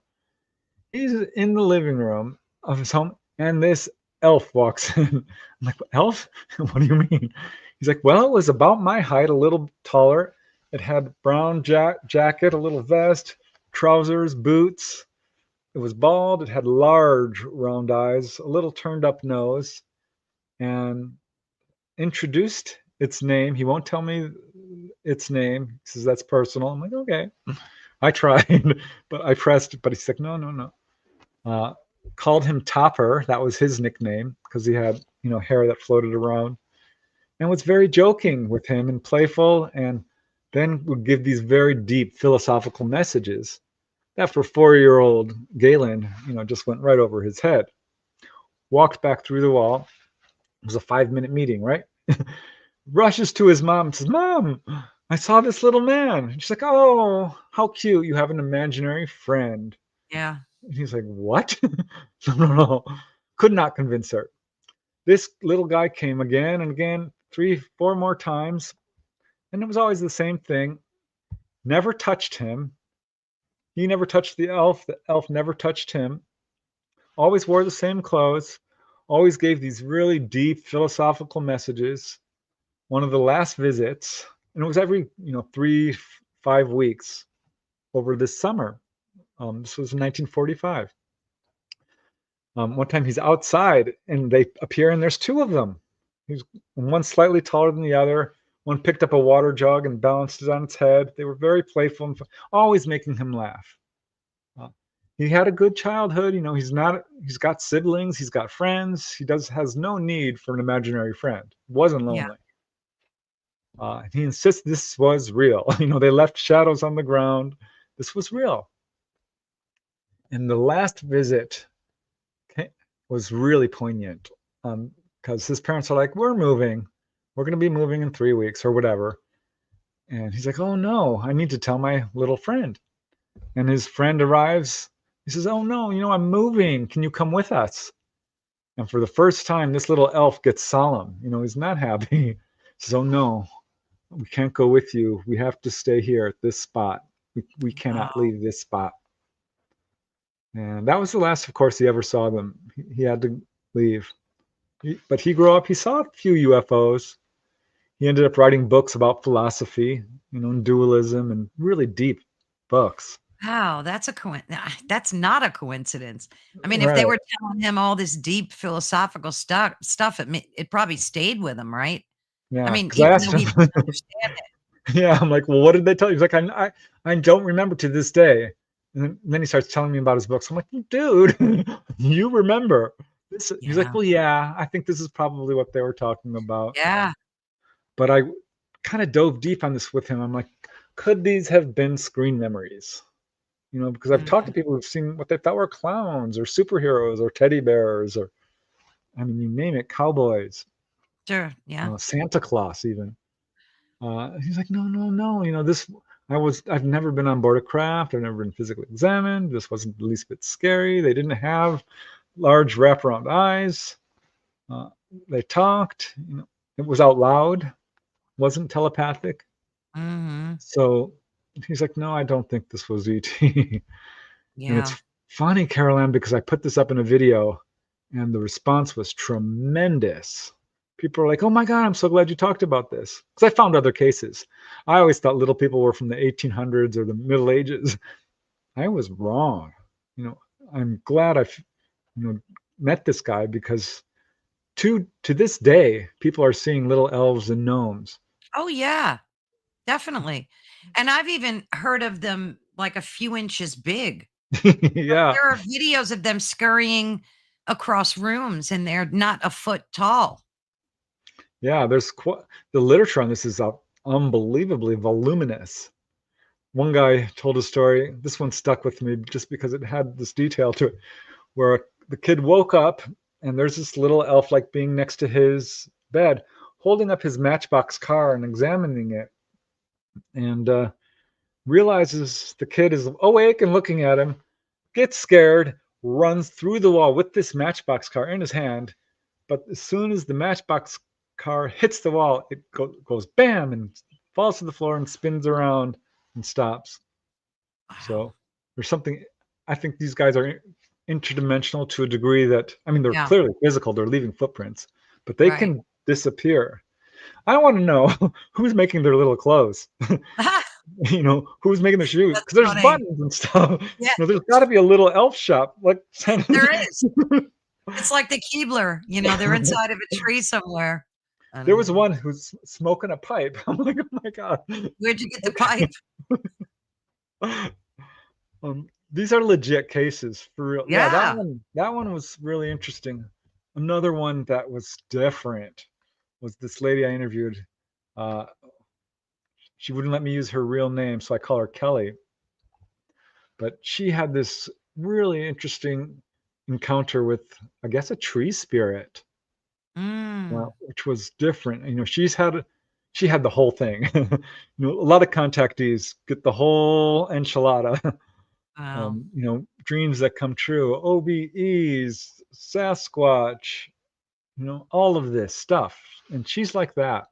B: He's in the living room of his home, and this elf walks in. I'm like, elf? What do you mean? He's like, well, it was about my height, a little taller. It had brown jacket, a little vest, trousers, boots. It was bald. It had large round eyes, a little turned up nose, and introduced its name. He won't tell me its name. He says that's personal. I'm like, okay. I tried, but I pressed, but he's like, no, no, no. Uh, Called him Topper. That was his nickname because he had, hair that floated around, and was very joking with him and playful, and then would give these very deep philosophical messages That for 4-year-old Galen, just went right over his head. Walked back through the wall. It was a 5-minute meeting, right? Rushes to his mom and says, "Mom, I saw this little man." And she's like, "Oh, how cute. You have an imaginary friend."
A: Yeah.
B: And he's like, "What?" No, no, no. Could not convince her. This little guy came again and again, 3, 4 more times. And it was always the same thing. Never touched him. He never touched the elf. The elf never touched him. Always wore the same clothes. Always gave these really deep philosophical messages. One of the last visits, and it was every 3, 5 weeks over this summer. This was in 1945. One time he's outside and they appear and there's two of them. He's one slightly taller than the other. One picked up a water jug and balanced it on its head. They were very playful and always making him laugh. He had a good childhood. He's got siblings. He's got friends. Has no need for an imaginary friend. Wasn't
A: Yeah.
B: lonely. He insists this was real. They left shadows on the ground. This was real. And the last visit was really poignant because his parents are like, "We're moving. We're going to be moving in 3 weeks or whatever." And he's like, "Oh no, I need to tell my little friend." And his friend arrives. He says, "Oh no, I'm moving. Can you come with us?" And for the first time, this little elf gets solemn. He's not happy. He says, "Oh no, we can't go with you. We have to stay here at this spot. We cannot
A: Oh,
B: leave this spot." And that was the last, of course, he ever saw them. He had to leave. But he grew up, he saw a few UFOs. He ended up writing books about philosophy, and dualism and really deep books.
A: wow. That's not a coincidence. I mean, if they
B: Right.
A: were telling him all this deep philosophical stuff, it probably stayed with him, right? I
B: Yeah.
A: mean,
B: Because I
A: even
B: asked
A: though
B: him,
A: he didn't understand it.
B: yeah, I'm like, "Well, what did they tell you?" He's like, I don't remember to this day. And then he starts telling me about his books. I'm like, "Dude, you remember." He's like,
A: Yeah.
B: "Well, yeah, I think this is probably what they were talking about."
A: Yeah.
B: But I kind of dove deep on this with him. I'm like, could these have been screen memories? Because I've talked
A: Mhm.
B: to people who've seen what they thought were clowns or superheroes or teddy bears or, I mean, you name it, cowboys,
A: Sure. Yeah.
B: Santa Claus, even. He's like, "No, no, no. I've never been on board a craft. I've never been physically examined. This wasn't the least bit scary. They didn't have large wraparound eyes. Uh, they talked. It was out loud, wasn't telepathic."
A: Mhm.
B: So he's like, "No, I don't think this was ET." And
A: Yeah.
B: it's funny, Carol Ann, because I put this up in a video and the response was tremendous. People are like, "Oh my God, I'm so glad you talked about this." Because I found other cases. I always thought little people were from the 1800s or the Middle Ages. I was wrong. You know, I'm glad you know, met this guy because to this day, people are seeing little elves and gnomes.
A: Oh, yeah. Definitely. And I've even heard of them like a few inches big. Like,
B: Yeah.
A: there are videos of them scurrying across rooms, and they're not a foot tall.
B: Yeah, the literature on this is unbelievably voluminous. One guy told a story. This one stuck with me just because it had this detail to it, where the kid woke up and there's this little elf-like being next to his bed, holding up his Matchbox car and examining it, and realizes the kid is awake and looking at him, gets scared, runs through the wall with this Matchbox car in his hand. But as soon as the Matchbox car hits the wall, it goes bam and falls to the floor and spins around and stops.
A: Wow.
B: So there's something. I think these guys are interdimensional to a degree that, I mean, they're
A: Yeah.
B: clearly physical. They're leaving footprints, but they
A: Right.
B: can disappear. I want to know who's making their little clothes. Who's making their shoes?
A: That's
B: Because there's
A: funny.
B: buttons and stuff.
A: Yeah,
B: There's got to be a little elf shop like Santa.
A: there is. It's like the Keebler, they're inside of a tree somewhere. I
B: There
A: don't
B: was
A: know.
B: one who's smoking a pipe. I'm like, "Oh my God."
A: Where'd you get the
B: Okay.
A: pipe?
B: These are legit cases for real. Yeah, that
A: Yeah.
B: one that one was really interesting. Another one that was different was this lady I interviewed. Uh, she wouldn't let me use her real name, so I call her Kelly. But she had this really interesting encounter with, I guess, a tree spirit,
A: Mm.
B: which was different. She had the whole thing. A lot of contactees get the whole enchilada.
A: Wow.
B: Dreams that come true, OBEs, Sasquatch, all of this stuff. And she's like that.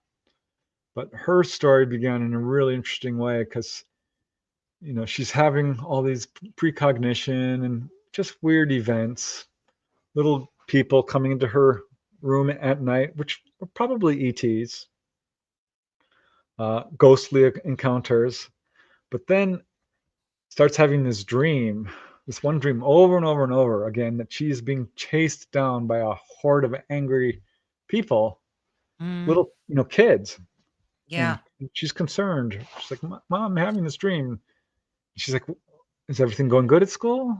B: But her story began in a really interesting way because, she's having all these precognition and just weird events, little people coming into her room at night, which were probably ETs, ghostly encounters. But then starts having this one dream over and over and over again, that she's being chased down by a horde of angry people,
A: Mm.
B: little, kids. And
A: Yeah.
B: she's concerned. She's like, Mom, I'm having this dream. She's like, is everything going good at school?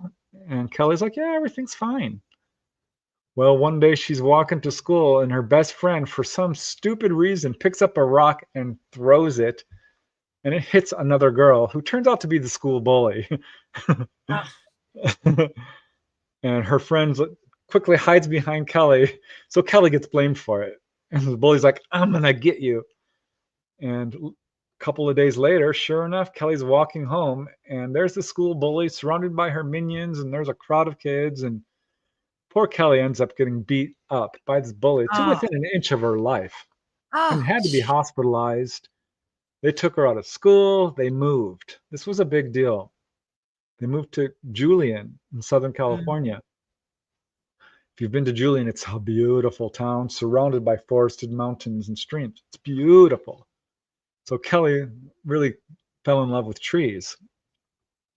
B: And Kelly's like, yeah, everything's fine. Well, one day she's walking to school and her best friend, for some stupid reason, picks up a rock and throws it, and it hits another girl who turns out to be the school bully.
A: Ah.
B: And her friend quickly hides behind Kelly, so Kelly gets blamed for it. And the bully's like, I'm gonna get you. And a couple of days later, sure enough, Kelly's walking home, and there's the school bully surrounded by her minions, and there's a crowd of kids, and poor Kelly ends up getting beat up by this bully to
A: Oh.
B: within an inch of her life and
A: Oh.
B: had to be hospitalized. They took her out of school. They moved. This was a big deal. They moved to Julian in Southern
A: Mm.
B: California. If you've been to Julian, it's a beautiful town surrounded by forested mountains and streams. It's beautiful. So Kelly really fell in love with trees.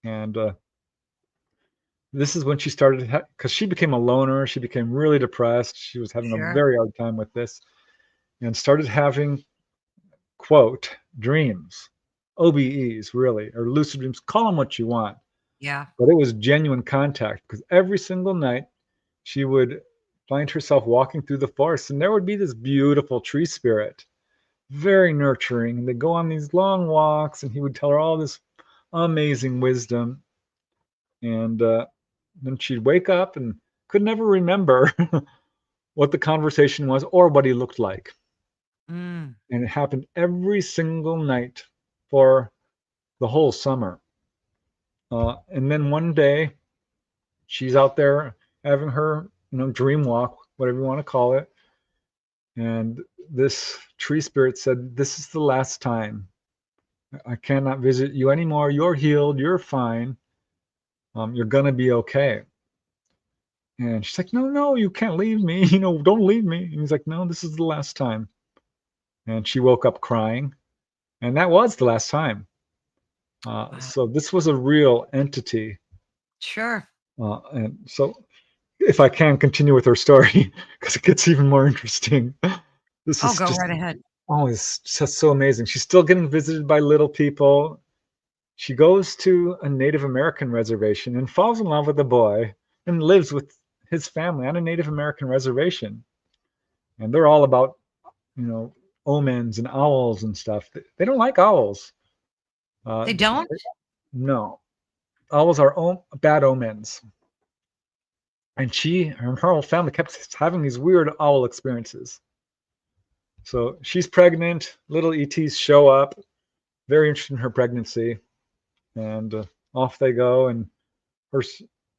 B: And this is when she started, because she became a loner. She became really depressed. She was having a
A: Sure.
B: very hard time with this, and started having, quote, dreams, OBEs, really, or lucid dreams, call them what you want.
A: Yeah.
B: But it was genuine contact, because every single night she would find herself walking through the forest, and there would be this beautiful tree spirit, very nurturing. And they'd go on these long walks, and he would tell her all this amazing wisdom. And then she'd wake up and could never remember what the conversation was or what he looked like.
A: Mm.
B: And it happened every single night for the whole summer. And then one day, she's out there having her, dream walk, whatever you want to call it. And this tree spirit said, "This is the last time. I cannot visit you anymore. You're healed. You're fine. You're gonna be okay." And she's like, "No, no, you can't leave me. Don't leave me." And he's like, "No, this is the last time." And she woke up crying, and that was the last time.
A: Wow.
B: So this was a real entity.
A: Sure.
B: And so, if I can continue with her story, because it gets even more interesting. This
A: Oh,
B: is
A: go
B: just,
A: right ahead.
B: oh, it's just so amazing. She's still getting visited by little people. She goes to a Native American reservation and falls in love with a boy and lives with his family on a Native American reservation. And they're all about, you know, omens and owls and stuff. They don't like owls.
A: They don't?
B: No, owls are bad omens. And her whole family kept having these weird owl experiences. So she's pregnant. Little ETs show up, very interested in her pregnancy, and off they go. And her,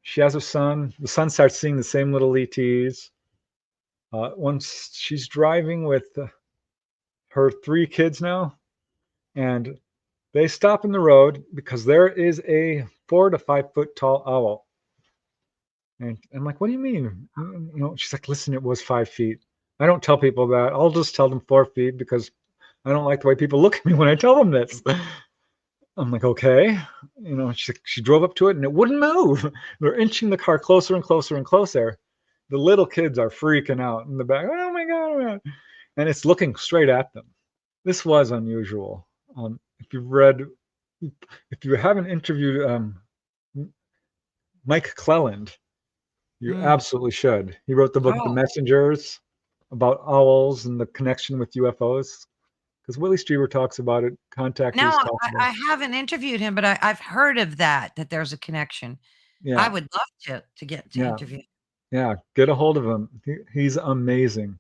B: she has a son. The son starts seeing the same little ETs. Once she's driving with her 3 kids now, and they stop in the road because there is a 4 to 5 foot tall owl. And I'm like, "What do you mean?" She's like, "Listen, it was 5 feet. I don't tell people that. I'll just tell them 4 feet because I don't like the way people look at me when I tell them this." I'm like, "Okay." She drove up to it and it wouldn't move. They're inching the car closer and closer and closer. The little kids are freaking out in the back. "Oh my God. Oh my God." And it's looking straight at them. This was unusual. If you've read, if you haven't interviewed Mike Cleland, you
A: Mm.
B: absolutely should. He wrote the book The
A: Oh,
B: Messengers, about owls and the connection with UFOs. because Willie Strieber talks about it.
A: No,
B: Contactees talk about it.
A: I haven't interviewed him, but I've heard of that there's a connection. I
B: Yeah,
A: would love to get to
B: yeah,
A: interview.
B: yeah. Get a hold of him. He's amazing.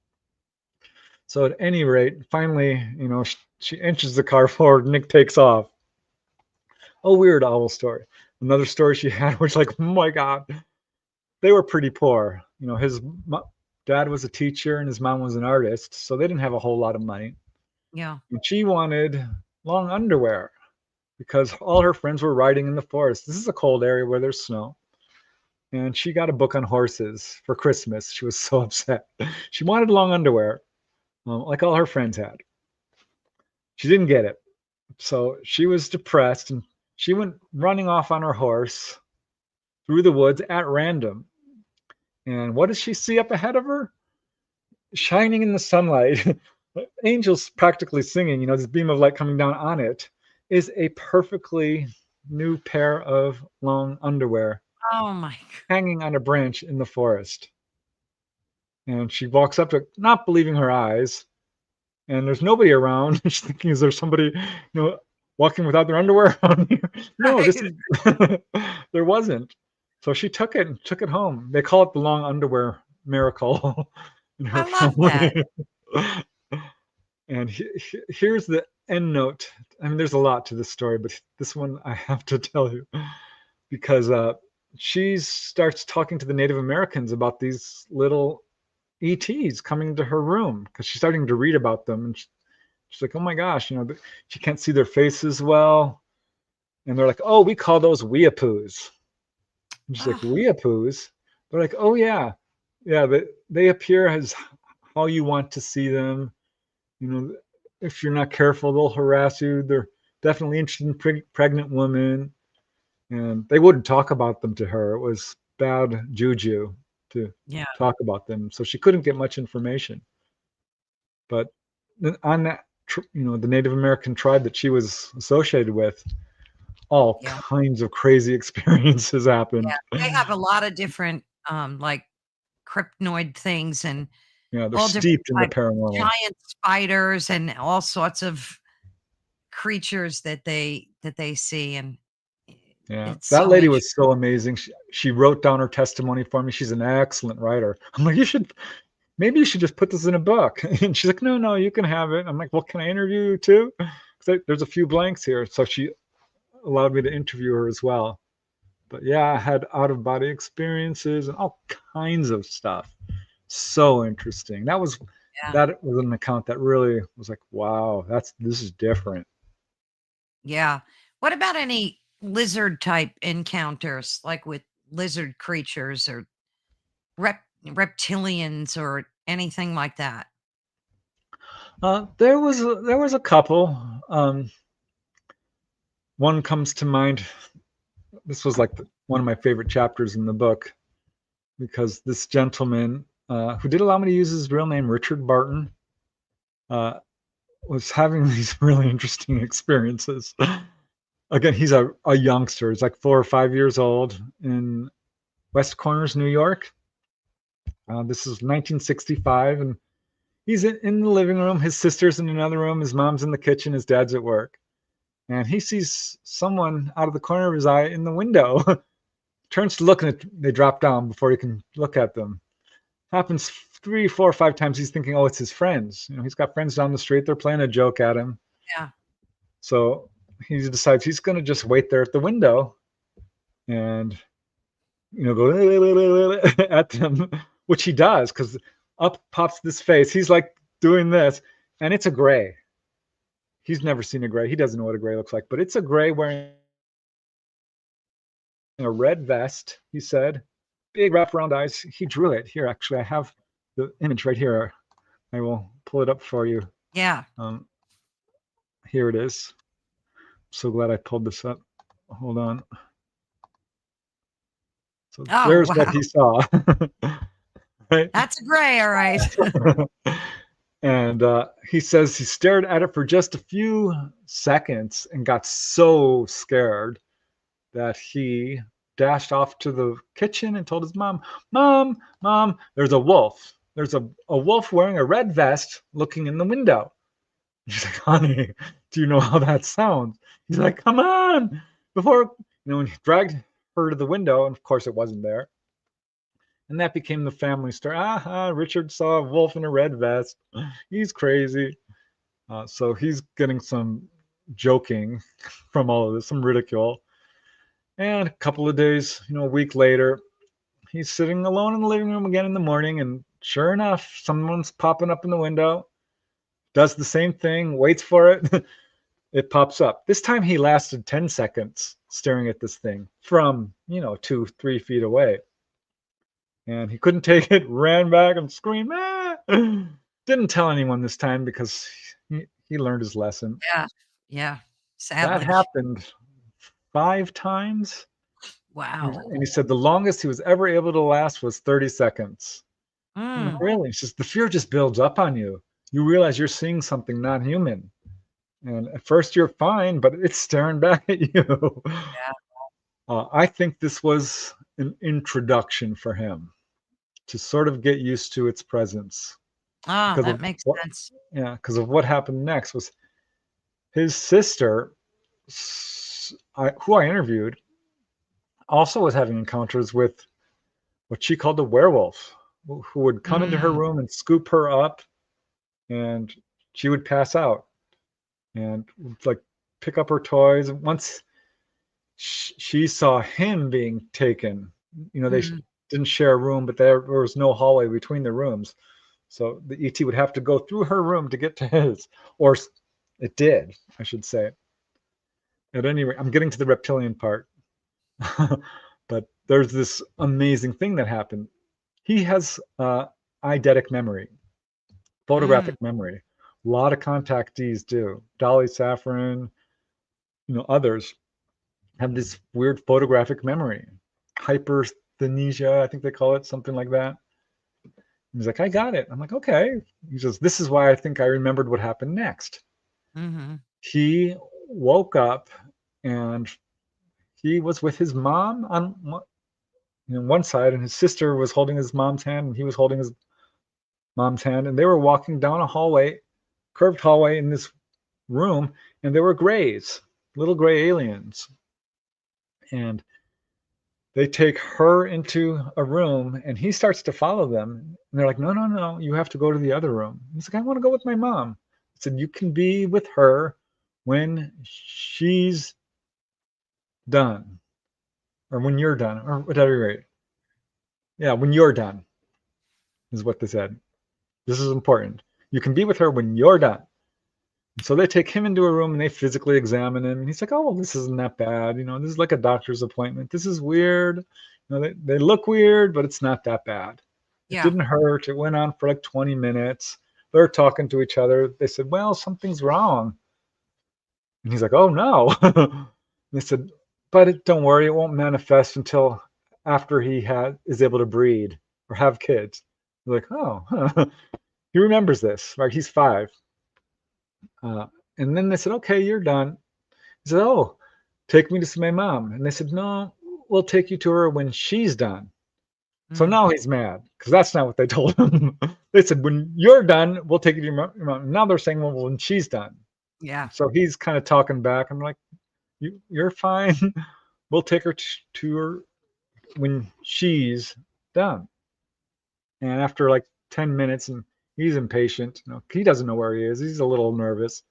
B: So at any rate, finally, she inches the car forward. Nick takes off. A weird owl story. Another story she had was like, oh my God, they were pretty poor. His dad was a teacher and his mom was an artist, so they didn't have a whole lot of money.
A: Yeah.
B: And she wanted long underwear because all her friends were riding in the forest. This is a cold area where there's snow. And she got a book on horses for Christmas. She was so upset. She wanted long underwear, like all her friends had. She didn't get it. So she was depressed and she went running off on her horse through the woods at random. And what does she see up ahead of her? Shining in the sunlight, angels practically singing, this beam of light coming down on it, is a perfectly new pair of long underwear
A: Oh my
B: hanging on a branch in the forest. And she walks up to it, not believing her eyes. And there's nobody around. She's thinking, is there somebody, walking without their underwear on here? No, this
A: God.
B: is there wasn't. So she took it and took it home. They call it the long underwear miracle in her
A: I love that.
B: family. And here's the end note. I mean, there's a lot to this story, but this one I have to tell you because she starts talking to the Native Americans about these little ETs coming to her room because she's starting to read about them. And she's like, oh my gosh, she can't see their faces well. And they're like, oh, we call those weeapoos. And she's like,
A: Oh,
B: weeapoos? They're like, oh, yeah. Yeah, they appear as how you want to see them. If you're not careful, they'll harass you. They're definitely interested in pregnant women. And they wouldn't talk about them to her. It was bad juju to
A: yeah.
B: talk about them. So she couldn't get much information. But on that, the Native American tribe that she was associated with, all
A: Yeah.
B: kinds of crazy experiences
A: Yeah.
B: happened.
A: They have a lot of different, like cryptoid things and
B: Yeah, they're
A: all different
B: steeped in the
A: types of
B: paranormal.
A: giant spiders and all sorts of creatures that they see. And
B: Yeah,
A: it's
B: that
A: so
B: lady
A: interesting.
B: was so amazing. She wrote down her testimony for me. She's an excellent writer. I'm like, maybe you should just put this in a book. And she's like, no, you can have it. I'm like, well, can I interview you too? There's a few blanks here. So she allowed me to interview her as well. But yeah, I had out of body experiences and all kinds of stuff. So interesting.
A: Yeah.
B: That was an account that really was like, wow, this is different.
A: Yeah. What about any lizard type encounters, like with lizard creatures or reptilians or anything like that?
B: There was a couple. One comes to mind. This was like one of my favorite chapters in the book because this gentleman who did allow me to use his real name, Richard Barton, uh, was having these really interesting experiences. Again, he's a youngster. He's like 4 or 5 years old in West Corners, New York. This is 1965, and he's in the living room. His sister's in another room. His mom's in the kitchen. His dad's at work. And he sees someone out of the corner of his eye in the window. Turns to look, and they drop down before he can look at them. Happens 3, 4, 5 times. He's thinking, oh, it's his friends. He's got friends down the street. They're playing a joke at him.
A: Yeah.
B: So he decides he's going to just wait there at the window and go at them, which he does because up pops this face. He's like doing this, and it's a gray. He's never seen a gray. He doesn't know what a gray looks like, but it's a gray wearing a red vest, he said, big wraparound eyes. He drew it. Here, actually, I have the image right here. I will pull it up for you.
A: Yeah.
B: Here it is. So glad I pulled this up. Hold on. So
A: Oh,
B: there's
A: wow.
B: what he saw. Right?
A: That's a gray, all right.
B: And he says he stared at it for just a few seconds and got so scared that he dashed off to the kitchen and told his mom, Mom, there's a wolf. There's a wolf wearing a red vest looking in the window. She's like, honey, do you know how that sounds? He's like, come on. Before, when he dragged her to the window, and of course it wasn't there. And that became the family story. Richard saw a wolf in a red vest. He's crazy. So he's getting some joking from all of this, some ridicule. And a couple of days, a week later, he's sitting alone in the living room again in the morning. And sure enough, someone's popping up in the window, does the same thing, waits for it. It pops up. This time he lasted 10 seconds staring at this thing from, 2-3 feet away. And he couldn't take it, ran back and screamed, ah! Didn't tell anyone this time because he learned his lesson.
A: Yeah. Yeah.
B: That
A: Sadly.
B: happened 5 times.
A: Wow.
B: And he said the longest he was ever able to last was 30 seconds. I'm like,
A: Mm.
B: really? He says the fear just builds up on you. You realize you're seeing something non-human. And at first you're fine, but it's staring back at you.
A: Yeah.
B: I think this was an introduction for him to sort of get used to its presence. Because
A: That
B: of
A: makes
B: what,
A: sense.
B: yeah, because of what happened next was his sister, who I interviewed, also was having encounters with what she called a werewolf, who would come into her
A: Mm.
B: room and scoop her up, and she would pass out and like pick up her toys. And once she saw him being taken, they
A: Mm.
B: didn't share a room, but there was no hallway between the rooms. So the ET would have to go through her room to get to his, or it did, I should say. At any rate, I'm getting to the reptilian part. But there's this amazing thing that happened. He has eidetic memory,
A: Mm.
B: photographic memory. A lot of contactees do. Dolly Saffron, others have this weird photographic memory. Hypersthenesia, I think they call it, something like that. He's like, I got it. I'm like, okay. He says, this is why I think I remembered what happened next.
A: Mm-hmm.
B: He woke up and he was with his mom on one side, and his sister was holding his mom's hand, and he was holding his mom's hand, and they were walking down a hallway, curved hallway in this room, and there were grays, little gray aliens. And they take her into a room, and he starts to follow them. And they're like, no, no, no, you have to go to the other room. He's like, I want to go with my mom. I said, you can be with her when she's done, or when you're done, or whatever rate. Yeah, when you're done, is what they said. This is important. You can be with her when you're done. So they take him into a room and they physically examine him. And he's like, oh, well, this isn't that bad. This is like a doctor's appointment. This is weird. They look weird, but it's not that bad. It
A: Yeah.
B: didn't hurt. It went on for like 20 minutes. They're talking to each other. They said, well, something's wrong. And he's like, oh, no. They said, but don't worry. It won't manifest until after he is able to breed or have kids. They're like, oh, huh. He remembers this, right? He's 5. And then they said, okay, you're done. He said, oh, take me to see my mom. And they said, no, we'll take you to her when she's done. So
A: Mm.
B: now he's mad because that's not what they told him. They said, when you're done, we'll take you to your mom. Now they're saying, well, when she's done.
A: Yeah.
B: So he's kind of talking back. I'm like, you're fine. We'll take her to her when she's done. And after like 10 minutes, and he's impatient. He doesn't know where he is. He's a little nervous.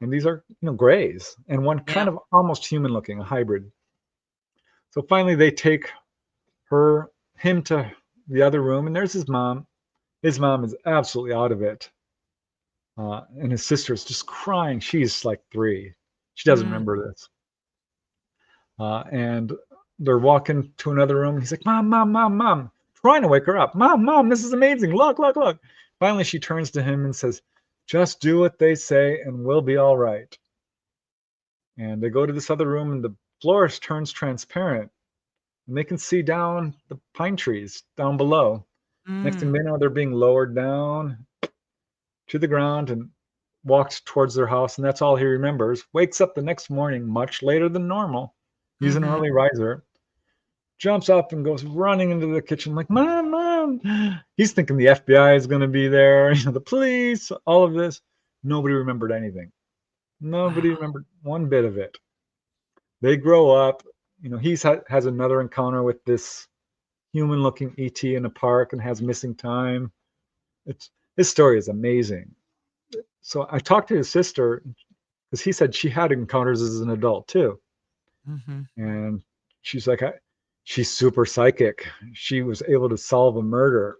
B: And these are, grays, and one
A: Yeah.
B: kind of almost human looking, a hybrid. So finally they take him to the other room, and there's his mom. His mom is absolutely out of it. And his sister's just crying. She's like 3. She doesn't
A: Mm.
B: remember this. And they're walking to another room. And he's like, Mom, Mom, Mom, Mom, trying to wake her up. Mom, Mom, this is amazing. Look, look, look. Finally, she turns to him and says, just do what they say and we'll be all right. And they go to this other room, and the floor turns transparent, and they can see down the pine trees down below. Next thing
A: Mm.
B: they know, they're being lowered down to the ground and walked towards their house. And that's all he remembers. Wakes up the next morning, much later than normal. He's an
A: Mm-hmm.
B: early riser. Jumps up and goes running into the kitchen like, Mom, Mom. He's thinking the FBI is going to be there, the police, all of this. Nobody remembered anything. Nobody
A: Wow.
B: remembered one bit of it. They grow up. He has another encounter with this human-looking ET in a park and has missing time. It's His story is amazing. So I talked to his sister because he said she had encounters as an adult too,
A: Hmm.
B: and she's like, she's super psychic. She was able to solve a murder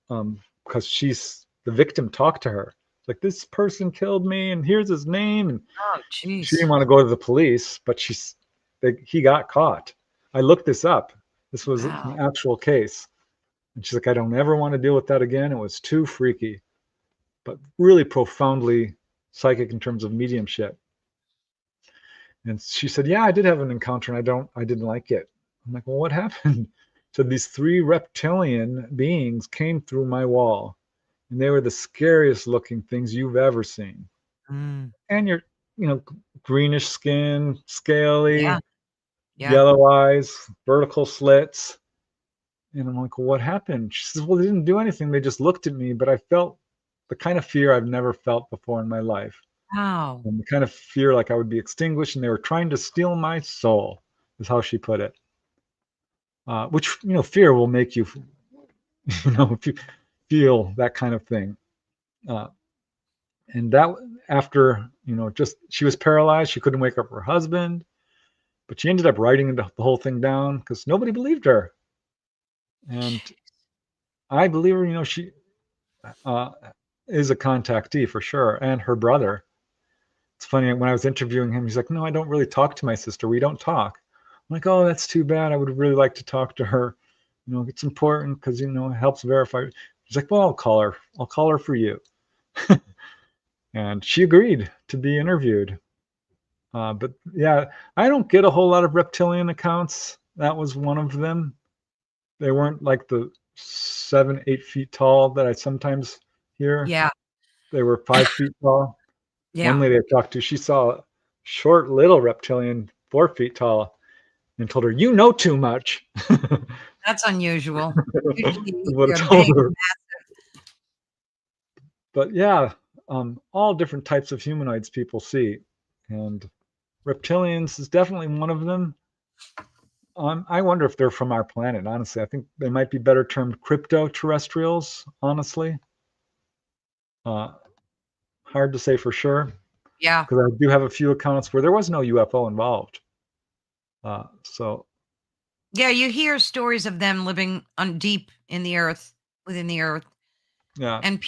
B: because she's the victim talked to her like, this person killed me and here's his name, and
A: Oh,
B: she didn't
A: geez.
B: want to go to the police, but he got caught. I looked this up. This was an
A: Wow.
B: actual case. And she's like, I don't ever want to deal with that again. It was too freaky, but really profoundly psychic in terms of mediumship. And she said, yeah, I did have an encounter and I didn't like it. I'm like, well, what happened? So these three reptilian beings came through my wall, and they were the scariest looking things you've ever seen.
A: Mm.
B: And you're, you know, greenish skin,
A: Yeah.
B: scaly,
A: Yeah.
B: yellow eyes, vertical slits. And I'm like, well, what happened? She says, well, they didn't do anything. They just looked at me, but I felt the kind of fear I've never felt before in my life.
A: Wow.
B: And the kind of fear like I would be extinguished and they were trying to steal my soul, is how she put it. Which, fear will make you, feel that kind of thing. Uh, and that after, just she was paralyzed. She couldn't wake up her husband, but she ended up writing the whole thing down because nobody believed her. And I believe her, she uh, is a contactee for sure, and her brother. It's funny, when I was interviewing him, he's like, no, I don't really talk to my sister. We don't talk. I'm like, oh, that's too bad. I would really like to talk to her. It's important because, it helps verify. He's like, well, I'll call her. I'll call her for you. And she agreed to be interviewed. But yeah, I don't get a whole lot of reptilian accounts. That was one of them. They weren't like the 7, 8 feet tall that I sometimes hear.
A: Yeah.
B: They were 5 feet tall. One
A: Yeah.
B: lady I talked to, she saw a short little reptilian 4 feet tall and told her, "You know too much."
A: That's unusual. Usually
B: Is what
A: they're
B: I told
A: big.
B: her. But yeah, all different types of humanoids people see, and reptilians is definitely one of them. I wonder if they're from our planet. Honestly, I think they might be better termed crypto-terrestrials. Honestly, uh, hard to say for sure
A: Yeah.
B: because I do have a few accounts where there was no UFO involved. So
A: Yeah. You hear stories of them living on deep in the earth, within the earth.
B: yeah,
A: And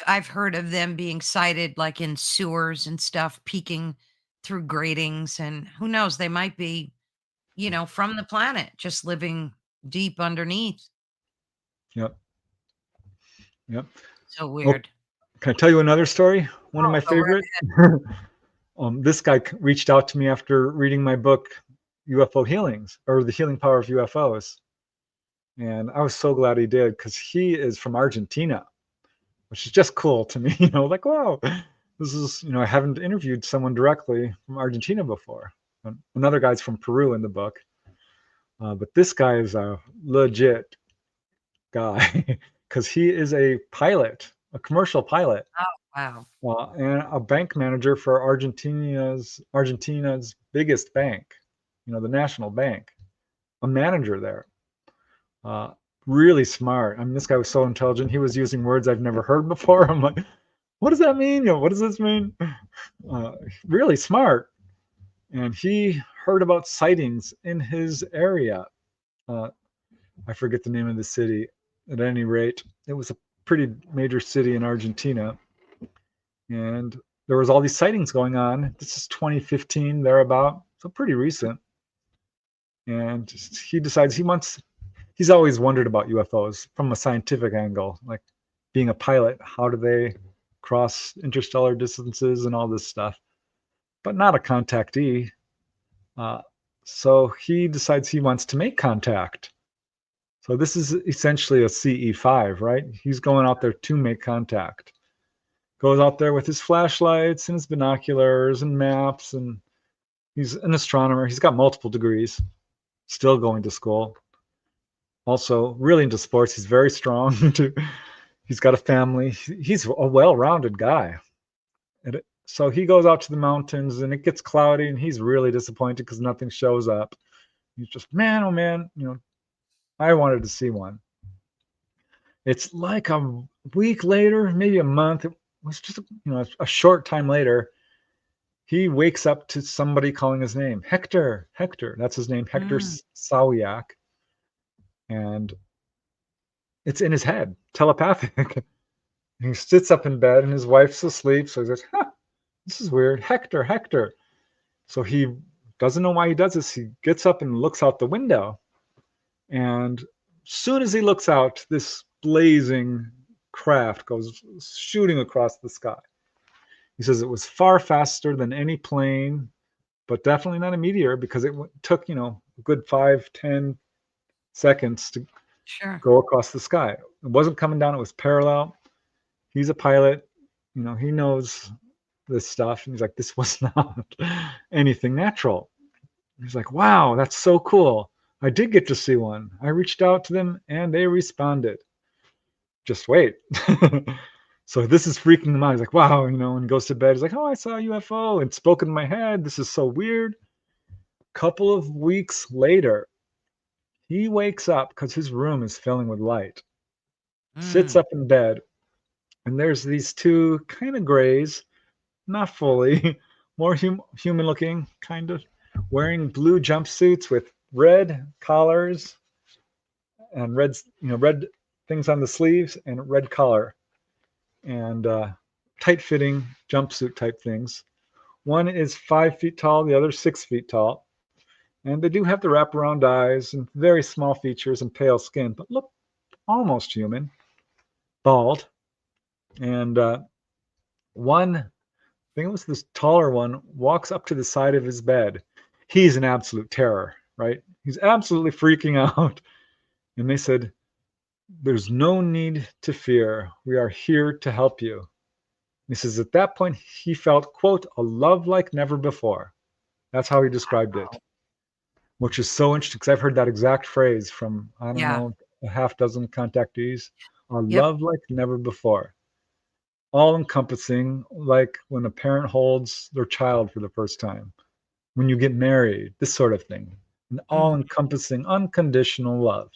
A: I've heard of them being sighted like in sewers and stuff, peeking through gratings. And who knows, they might be, from the planet, just living deep underneath.
B: yep, yep.
A: So
B: Oh,
A: weird.
B: can I tell you another story? One of
A: Oh,
B: my
A: go right
B: favorite. This guy reached out to me after reading my book, UFO Healings, or The Healing Power of UFOs. And I was so glad he did because he is from Argentina, which is just cool to me. Like, wow, this is, I haven't interviewed someone directly from Argentina before. Another guy's from Peru in the book. But this guy is a legit guy because he is a pilot, a commercial pilot,
A: Oh, wow.
B: and a bank manager for Argentina's biggest bank, the national bank, a manager there. Uh, Really smart. I mean, this guy was so intelligent. He was using words I've never heard before. I'm like, what does that mean? What does this mean? Uh, really smart. And he heard about sightings in his area. Uh, I forget the name of the city. At any rate, it was a pretty major city in Argentina, and there was all these sightings going on. This is 2015 thereabout, so pretty recent. And he decides he's always wondered about UFOs from a scientific angle, like being a pilot, how do they cross interstellar distances and all this stuff, but not a contactee. Uh, so he decides he wants to make contact. So this is essentially a CE5, right? He's going out there to make contact. Goes out there with his flashlights and his binoculars and maps, and he's an astronomer. He's got multiple degrees, still going to school. Also, really into sports. He's very strong. He's got a family. He's a well-rounded guy. So he goes out to the mountains and it gets cloudy and he's really disappointed because nothing shows up. He's just, man, oh man, I wanted to see one. It's like a week later, maybe a month. It was just, a short time later. He wakes up to somebody calling his name, Hector. Hector. That's his name, Hector
A: Mm.
B: Sawiak. And it's in his head, telepathic. He sits up in bed and his wife's asleep. So he says, this is weird. Hector, Hector. So he doesn't know why he does this. He gets up and looks out the window. And as soon as he looks out, this blazing craft goes shooting across the sky. He says it was far faster than any plane, but definitely not a meteor because it took, a good 5-10 seconds to
A: Sure.
B: go across the sky. It wasn't coming down, it was parallel. He's a pilot, he knows this stuff. And he's like, this was not anything natural. He's like, wow, that's so cool. I did get to see one. I reached out to them and they responded. Just wait. So this is freaking him out. He's like, wow, and goes to bed. He's like, oh, I saw a UFO and spoke in my head. This is so weird. Couple of weeks later, he wakes up because his room is filling with light. Sits
A: Mm.
B: up in bed, and there's these two kind of grays, not fully, more human looking, kind of, wearing blue jumpsuits with red collars and red things on the sleeves and red collar and tight fitting jumpsuit type things. One is 5 feet tall, the other 6 feet tall. And they do have the wraparound eyes and very small features and pale skin, but look almost human, bald. And one, I think it was this taller one, walks up to the side of his bed. He's an absolute terror, right? He's absolutely freaking out. And they said, there's no need to fear. We are here to help you. He says, at that point, he felt, quote, a love like never before. That's how he described it, which is so interesting because I've heard that exact phrase from, I don't
A: Yeah.
B: know, a half dozen contactees. A
A: Yep.
B: love like never before. All encompassing, like when a parent holds their child for the first time, when you get married, this sort of thing. An all
A: Mm.
B: encompassing, unconditional love.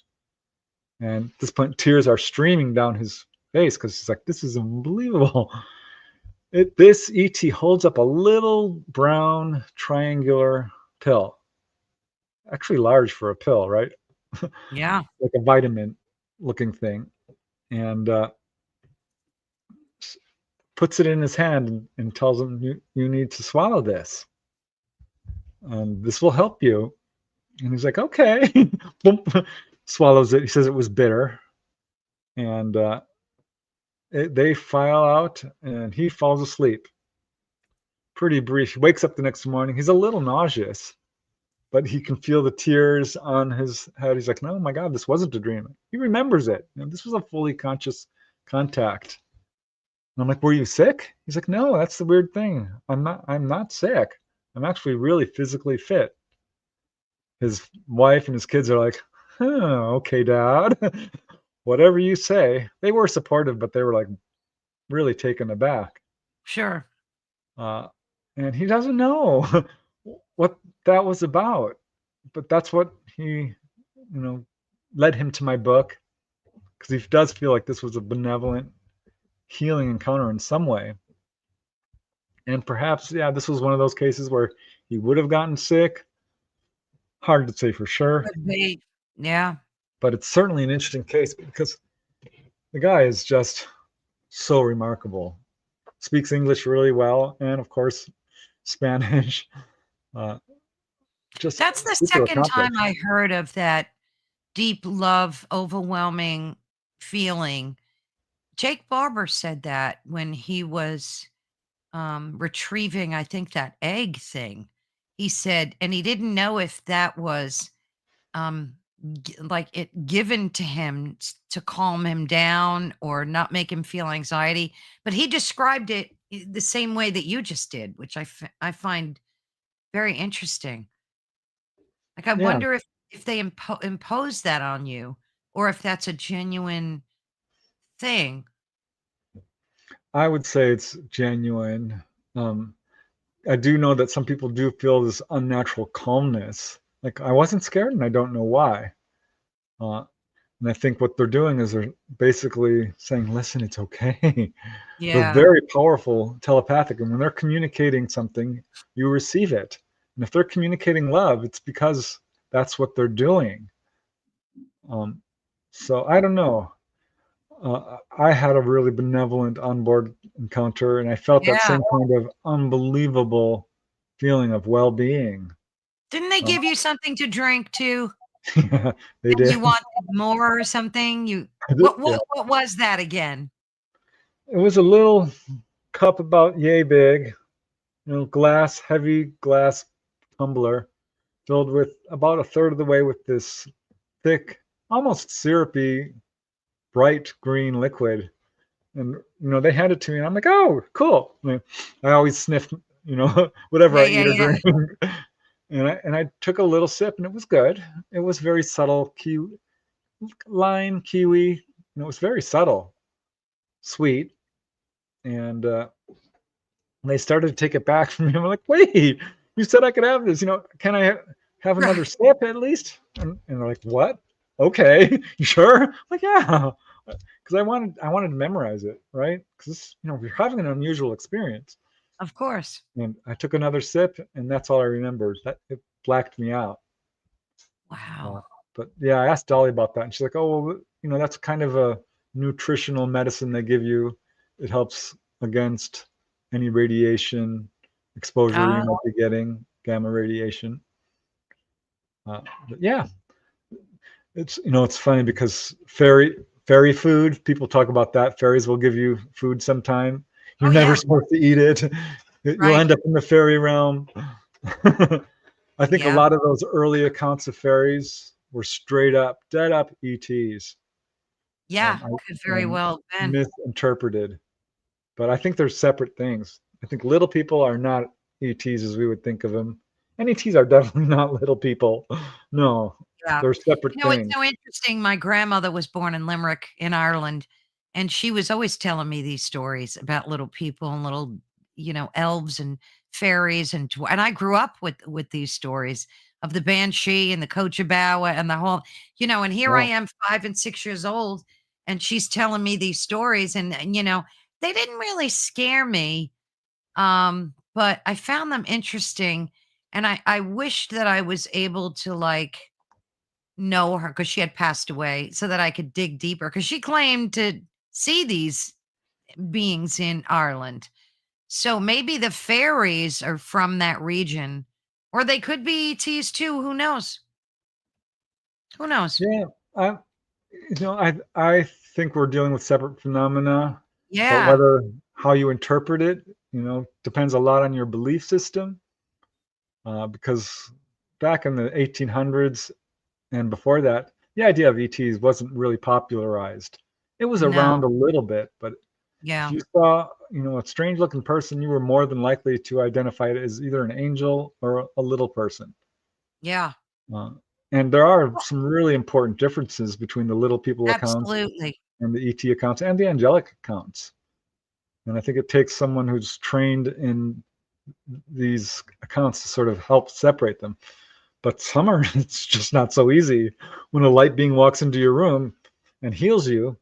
B: And at this point, tears are streaming down his face because he's like, this is unbelievable. This ET holds up a little brown triangular pill, actually large for a pill, right?
A: Yeah.
B: Like a vitamin looking thing, and puts it in his hand and tells him, you need to swallow this. This will help you. And he's like, okay. Swallows it. He says it was bitter. And they file out and he falls asleep. Pretty brief. He wakes up the next morning. He's a little nauseous, but he can feel the tears on his head. He's like, no, my God, this wasn't a dream. He remembers it. This was a fully conscious contact. And I'm like, were you sick? He's like, no, that's the weird thing. I'm not sick. I'm actually really physically fit. His wife and his kids are like, okay, Dad. Whatever you say. They were supportive, but they were like really taken aback.
A: Sure.
B: Uh, and he doesn't know what that was about. But that's what led him to my book, because he does feel like this was a benevolent healing encounter in some way. And perhaps, yeah, this was one of those cases where he would have gotten sick. Hard to say for sure,
A: Could be. Yeah.
B: but it's certainly an interesting case because the guy is just so remarkable. Speaks English really well, and of course, Spanish. Uh, just
A: That's the
B: super
A: second time
B: accomplished.
A: I heard of that deep love, overwhelming feeling. Jake Barber said that when he was retrieving, I think, that egg thing. He said, and he didn't know if that was um, like it given to him to calm him down or not make him feel anxiety. But he described it the same way that you just did, which I find very interesting. Like, I
B: Yeah,
A: wonder if they impose that on you or if that's a genuine thing.
B: I would say it's genuine. Um, I do know that some people do feel this unnatural calmness. Like I wasn't scared, and I don't know why. And I think what they're doing is they're basically saying, "Listen, it's okay." They're
A: Yeah.
B: very powerful telepathic, and when they're communicating something, you receive it. And if they're communicating love, it's because that's what they're doing. Um, so I don't know. I had a really benevolent onboard encounter, and I felt that
A: Yeah.
B: same kind of unbelievable feeling of well-being.
A: Didn't they
B: Uh,
A: give you something to drink too?
B: yeah, they
A: And
B: did.
A: you wanted more or something? You
B: Yeah,
A: what was that again?
B: it was a little cup about yay big, glass, heavy glass tumbler filled with about a third of the way with this thick, almost syrupy, bright green liquid. And they hand it to me, and I'm like, "Oh, cool!" I always sniff, whatever
A: Yeah,
B: I
A: yeah,
B: eat or
A: yeah.
B: drink, and I took a little sip, and it was good. It was very subtle, lime, kiwi, and it was very subtle, sweet. And they started to take it back from me. I'm like, "Wait, you said I could have this. Can I have another
A: Right.
B: sip at least?" And they're like, "What? Okay, you sure?" I'm like, "Yeah." Because I wanted to memorize it, right? Because we're having an unusual experience.
A: Of course.
B: And I took another sip, and that's all I remembered. That it blacked me out. Uh,
A: Wow.
B: but yeah, I asked Dolly about that, and she's like, "Oh, well, that's kind of a nutritional medicine they give you. It helps against any radiation exposure you
A: Ah,
B: might be getting, gamma radiation." But yeah, it's funny because fairy food. People talk about that. Fairies will give you food sometime.
A: oh,
B: You're never
A: yeah.
B: supposed to eat it. You'll
A: Right.
B: end up in the fairy realm. I think a
A: Yeah.
B: lot of those early accounts of fairies were straight up, dead up ETs,
A: Yeah.
B: I,
A: Could very
B: and
A: well have been.
B: misinterpreted. But I think they're separate things. I think little people are not ETs as we would think of them. And ETs are definitely not little people. No,
A: Yeah.
B: they're separate
A: It's
B: things.
A: so interesting. My grandmother was born in Limerick in Ireland, and she was always telling me these stories about little people and little, elves and fairies and I grew up with these stories of the banshee and the Cochabawa and the whole, and here I
B: Yeah,
A: am 5 and 6 years old and she's telling me these stories and they didn't really scare me. But I found them interesting and I wished that I was able to like know her because she had passed away so that I could dig deeper because she claimed to see these beings in Ireland. So maybe the fairies are from that region, or they could be ETs too. Who knows? Who knows?
B: yeah. I, I think we're dealing with separate phenomena, but
A: Yeah.
B: whether how you interpret it, depends a lot on your belief system. Because back in the 1800s and before that, the idea of ETs wasn't really popularized. It was
A: No.
B: around a little bit, but if
A: Yeah.
B: you saw, a strange looking person, you were more than likely to identify it as either an angel or a little person.
A: Yeah.
B: Uh, and there are
A: Well,
B: some really important differences between the little people accounts
A: absolutely.
B: and the ET accounts and the angelic accounts. And I think it takes someone who's trained in these accounts to sort of help separate them. But some are, it's just not so easy. When a light being walks into your room and heals you,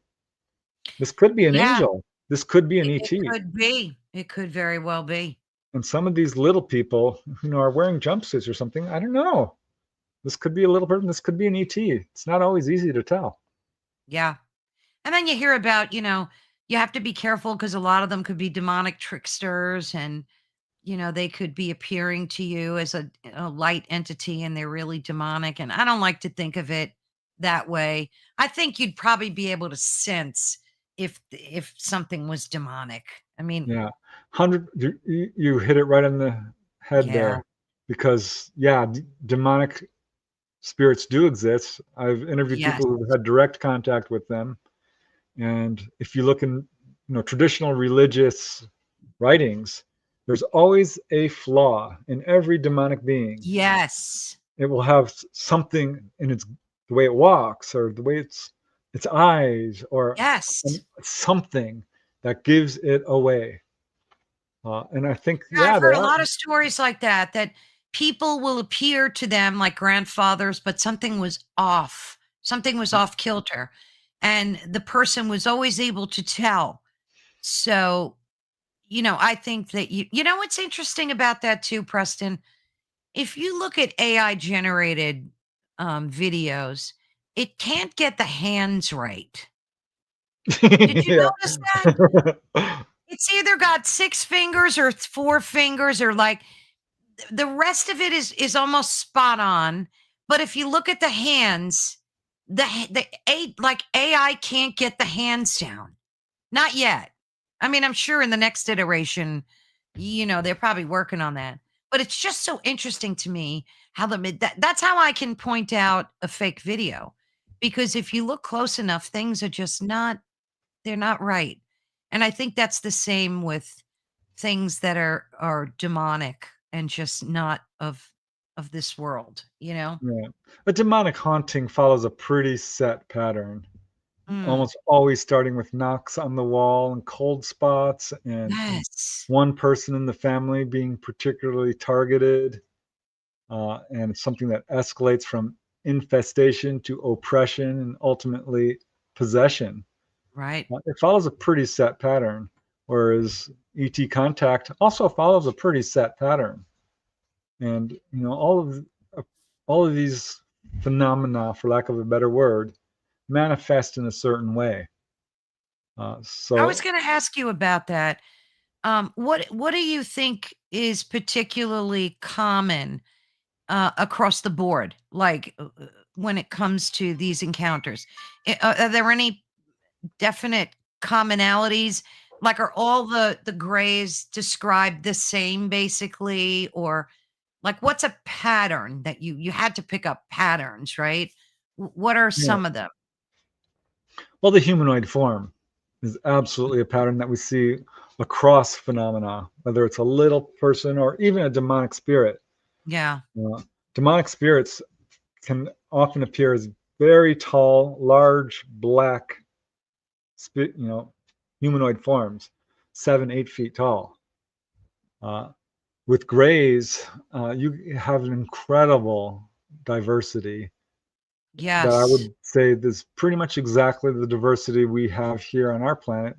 B: this could be an
A: Yeah.
B: angel. This could be an
A: It
B: ET.
A: could be. It could very well be.
B: And some of these little people, are wearing jumpsuits or something. I don't know. This could be a little person. This could be an ET. It's not always easy to tell.
A: Yeah. And then you hear about, you have to be careful because a lot of them could be demonic tricksters and they could be appearing to you as a light entity and they're really demonic. And I don't like to think of it that way. I think you'd probably be able to sense if something was demonic. I mean,
B: Yeah, 100. You hit it right on the head
A: yeah,
B: there, because yeah, demonic spirits do exist. I've interviewed
A: yes,
B: people who've had direct contact with them, and if you look in, traditional religious writings, there's always a flaw in every demonic being.
A: yes,
B: It will have something in the way it walks, or the way its eyes, or
A: yes,
B: something that gives it away. And I think,
A: Yeah, I've
B: yeah, they
A: heard a
B: are.
A: lot of stories like that, that people will appear to them like grandfathers, but something was off. Something was off kilter. And the person was always able to tell. So, I think that you know what's interesting about that too, Preston? If you look at AI generated videos, it can't get the hands right. Did you
B: Yeah.
A: notice that? It's either got 6 fingers or 4 fingers, or like the rest of it is almost spot on. But if you look at the hands, like AI can't get the hands down. Not yet. I mean, I'm sure in the next iteration, they're probably working on that. But it's just so interesting to me how that's how I can point out a fake video. Because if you look close enough, things are just not they're not right. And I think that's the same with things that are demonic and just not of this world, you know?
B: Yeah. A demonic haunting follows a pretty set pattern,
A: Mm,
B: almost always starting with knocks on the wall and cold spots, and
A: yes.
B: one person in the family being particularly targeted, and something that escalates from infestation to oppression and ultimately possession.
A: Right.
B: It follows a pretty set pattern, whereas ET contact also follows a pretty set pattern. And all of these phenomena, for lack of a better word, manifest in a certain way.
A: I was
B: So
A: gonna ask you about that. What do you think is particularly common across the board, like when it comes to these encounters? Are there any definite commonalities? Like, are all the grays described the same, basically, or like what's a pattern that you had to pick up patterns, right? What are
B: yeah.
A: some of them?
B: Well, the humanoid form is absolutely a pattern that we see across phenomena, whether it's a little person or even a demonic spirit.
A: Yeah.
B: Uh, Demonic spirits can often appear as very tall, large, black, humanoid forms, 7, 8 feet tall. Uh, with grays, you have an incredible diversity that I
A: Yes.
B: would say is pretty much exactly the diversity we have here on our planet,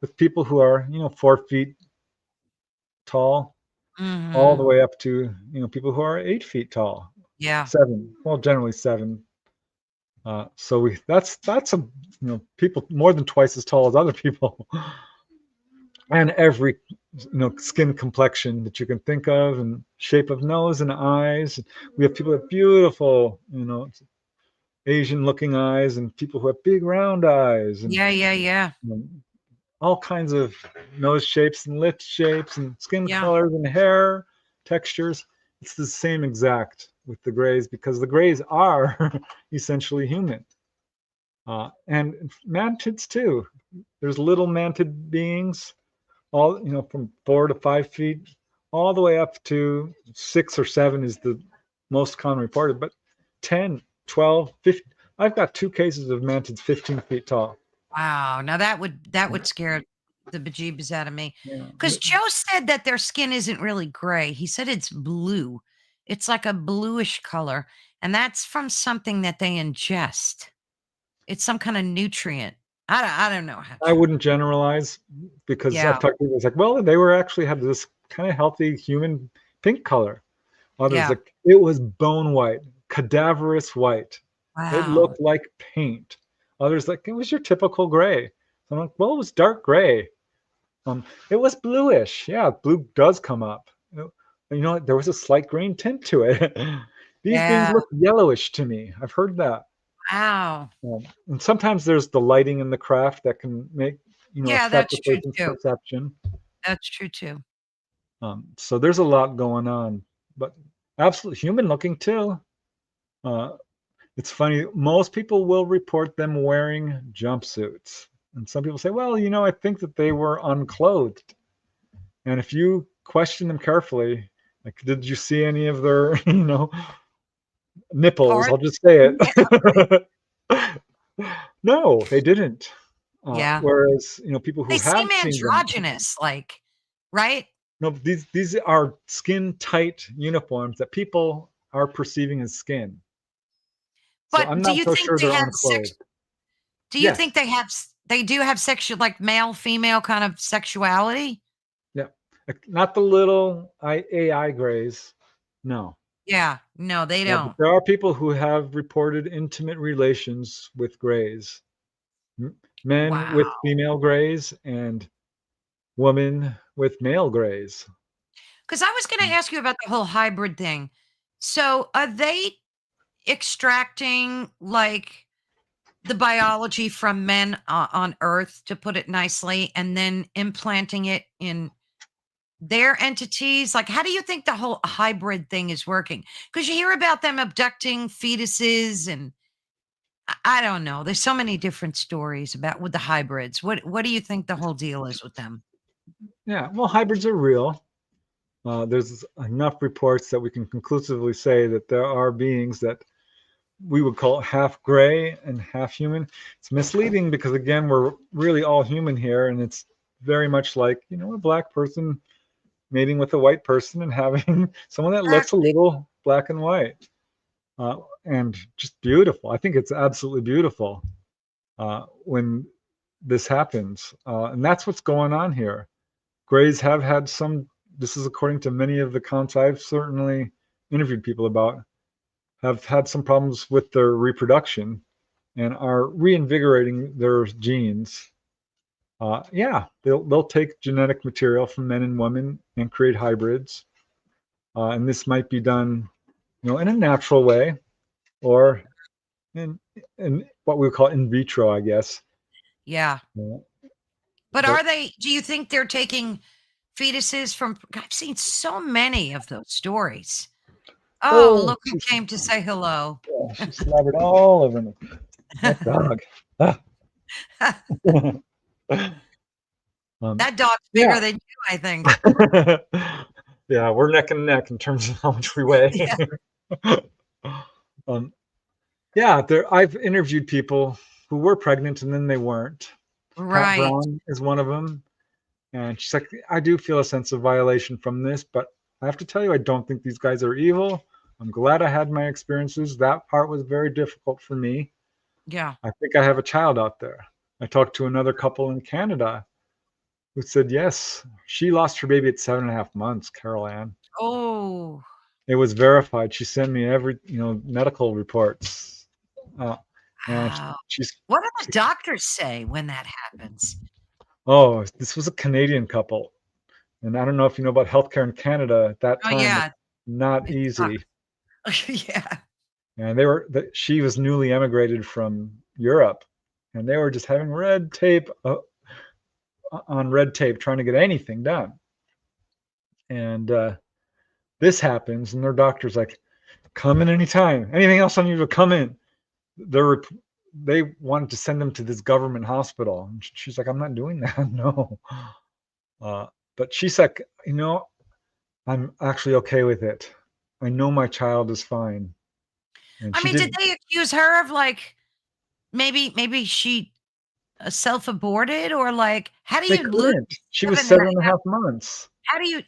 B: with people who are 4 feet tall, all the
A: Mhm.
B: way up to people who are 8 feet tall,
A: Yeah.
B: 7, well, generally 7. So that's a people more than twice as tall as other people, and every skin complexion that you can think of, and shape of nose and eyes. We have people with beautiful Asian looking eyes, and people who have big round eyes, and
A: Yeah, yeah, yeah.
B: you know, all kinds of nose shapes and lip shapes and skin
A: Yeah.
B: colors and hair textures. It's the same exact with the grays, because the grays are essentially human. And mantids too. There's little mantid beings, all from 4 to 5 feet, all the way up to 6 or 7 is the most common reported, but 10, 12, 15. I've got 2 cases of mantids 15 feet tall.
A: Wow. Now that would scare the bejeebus out of me.
B: Yeah.
A: Because Joe said that their skin isn't really gray. He said it's blue. It's like a bluish color, and that's from something that they ingest. It's some kind of nutrient. I don't know how
B: I
A: true.
B: wouldn't generalize, because I've
A: Yeah.
B: talked to people. It's like, well, they were actually had this kind of healthy human pink color. Others
A: Yeah.
B: like it was bone white, cadaverous white. It
A: Wow.
B: looked like paint. Others like it was your typical gray. So I'm like, well, it was dark gray. It was bluish. Yeah, blue does come up. There was a slight green tint to it. These beings
A: Yeah.
B: look yellowish to me. I've heard that.
A: Wow.
B: And sometimes there's the lighting in the craft that can
A: Yeah,
B: affect a
A: that's true
B: person's
A: too.
B: perception.
A: That's true too.
B: So there's a lot going on, but absolutely human looking too. Uh, it's funny. Most people will report them wearing jumpsuits, and some people say, "Well, I think that they were unclothed." And if you question them carefully, like, did you see any of their, nipples?
A: Part.
B: I'll just say
A: Yeah.
B: it. No, they didn't.
A: Yeah.
B: Whereas, people who
A: They seem
B: have seen them,
A: androgynous, like, right?
B: No, these are skin tight uniforms that people are perceiving as skin. So
A: But
B: I'm
A: do
B: not
A: you
B: so
A: think
B: sure
A: they
B: they're
A: have
B: unclothed.
A: do you
B: Yes.
A: think they do have sexual, like male, female kind of sexuality?
B: Yeah. Not the little AI grays. No.
A: Yeah. No, they
B: But
A: don't.
B: there are people who have reported intimate relations with grays. Men
A: Wow.
B: with female grays and women with male grays.
A: Because I was going to ask you about the whole hybrid thing. So, are they extracting like the biology from men on Earth, to put it nicely, and then implanting it in their entities? Like, how do you think the whole hybrid thing is working? Because you hear about them abducting fetuses, and I don't know. There's so many different stories about with the hybrids. What do you think the whole deal is with them?
B: Yeah, well, hybrids are real. There's enough reports that we can conclusively say that there are beings that we would call half gray and half human. It's misleading because, again, we're really all human here, and it's very much like, a black person mating with a white person and having someone that looks a
A: Exactly.
B: little black and white, and just beautiful. I think it's absolutely beautiful when this happens, and that's what's going on here. Grays have had some. This is according to many of the counts I've certainly interviewed people about, have had some problems with their reproduction and are reinvigorating their genes. Yeah, they'll take genetic material from men and women and create hybrids, and this might be done, in a natural way, or in in what we would call in vitro, I guess.
A: Yeah.
B: Uh,
A: But
B: but
A: do you think they're taking fetuses from, I've seen so many of those stories. Oh,
B: oh,
A: look who came to say hello.
B: she slobbered all over me. That dog. Ah. um,
A: That dog's
B: yeah.
A: bigger than you, I think.
B: Yeah, we're neck and neck in terms of how much we weigh.
A: Yeah.
B: um, yeah, I've interviewed people who were pregnant and then they weren't. Pat
A: Right.
B: Brown is one of them, and she's like, I do feel a sense of violation from this, but I have to tell you, I don't think these guys are evil. I'm glad I had my experiences. That part was very difficult for me.
A: Yeah.
B: I think I have a child out there. I talked to another couple in Canada who said, yes, she lost her baby at 7.5 months, Carol Ann.
A: Oh,
B: It was verified. She sent me every, medical reports. Uh, and
A: wow.
B: she's,
A: What do the
B: she,
A: doctors say when that happens?
B: oh, this was a Canadian couple. And I don't know if you know about healthcare in Canada at that
A: Oh,
B: time, but
A: yeah.
B: not
A: It
B: easy.
A: sucks. Yeah.
B: And she was newly emigrated from Europe, and they were just having red tape on red tape trying to get anything done. And this happens, and their doctor's like, come in anytime. Anything else on you to come in. They're they wanted to send them to this government hospital. And she's like, I'm not doing that. No. But she's like, I'm actually okay with it. I know my child is fine. And
A: I
B: she
A: mean, did
B: did.
A: they accuse her of like maybe she self-aborted, or like how do
B: They
A: you lose
B: couldn't. She was
A: seven and a
B: seven and a
A: half?
B: half months.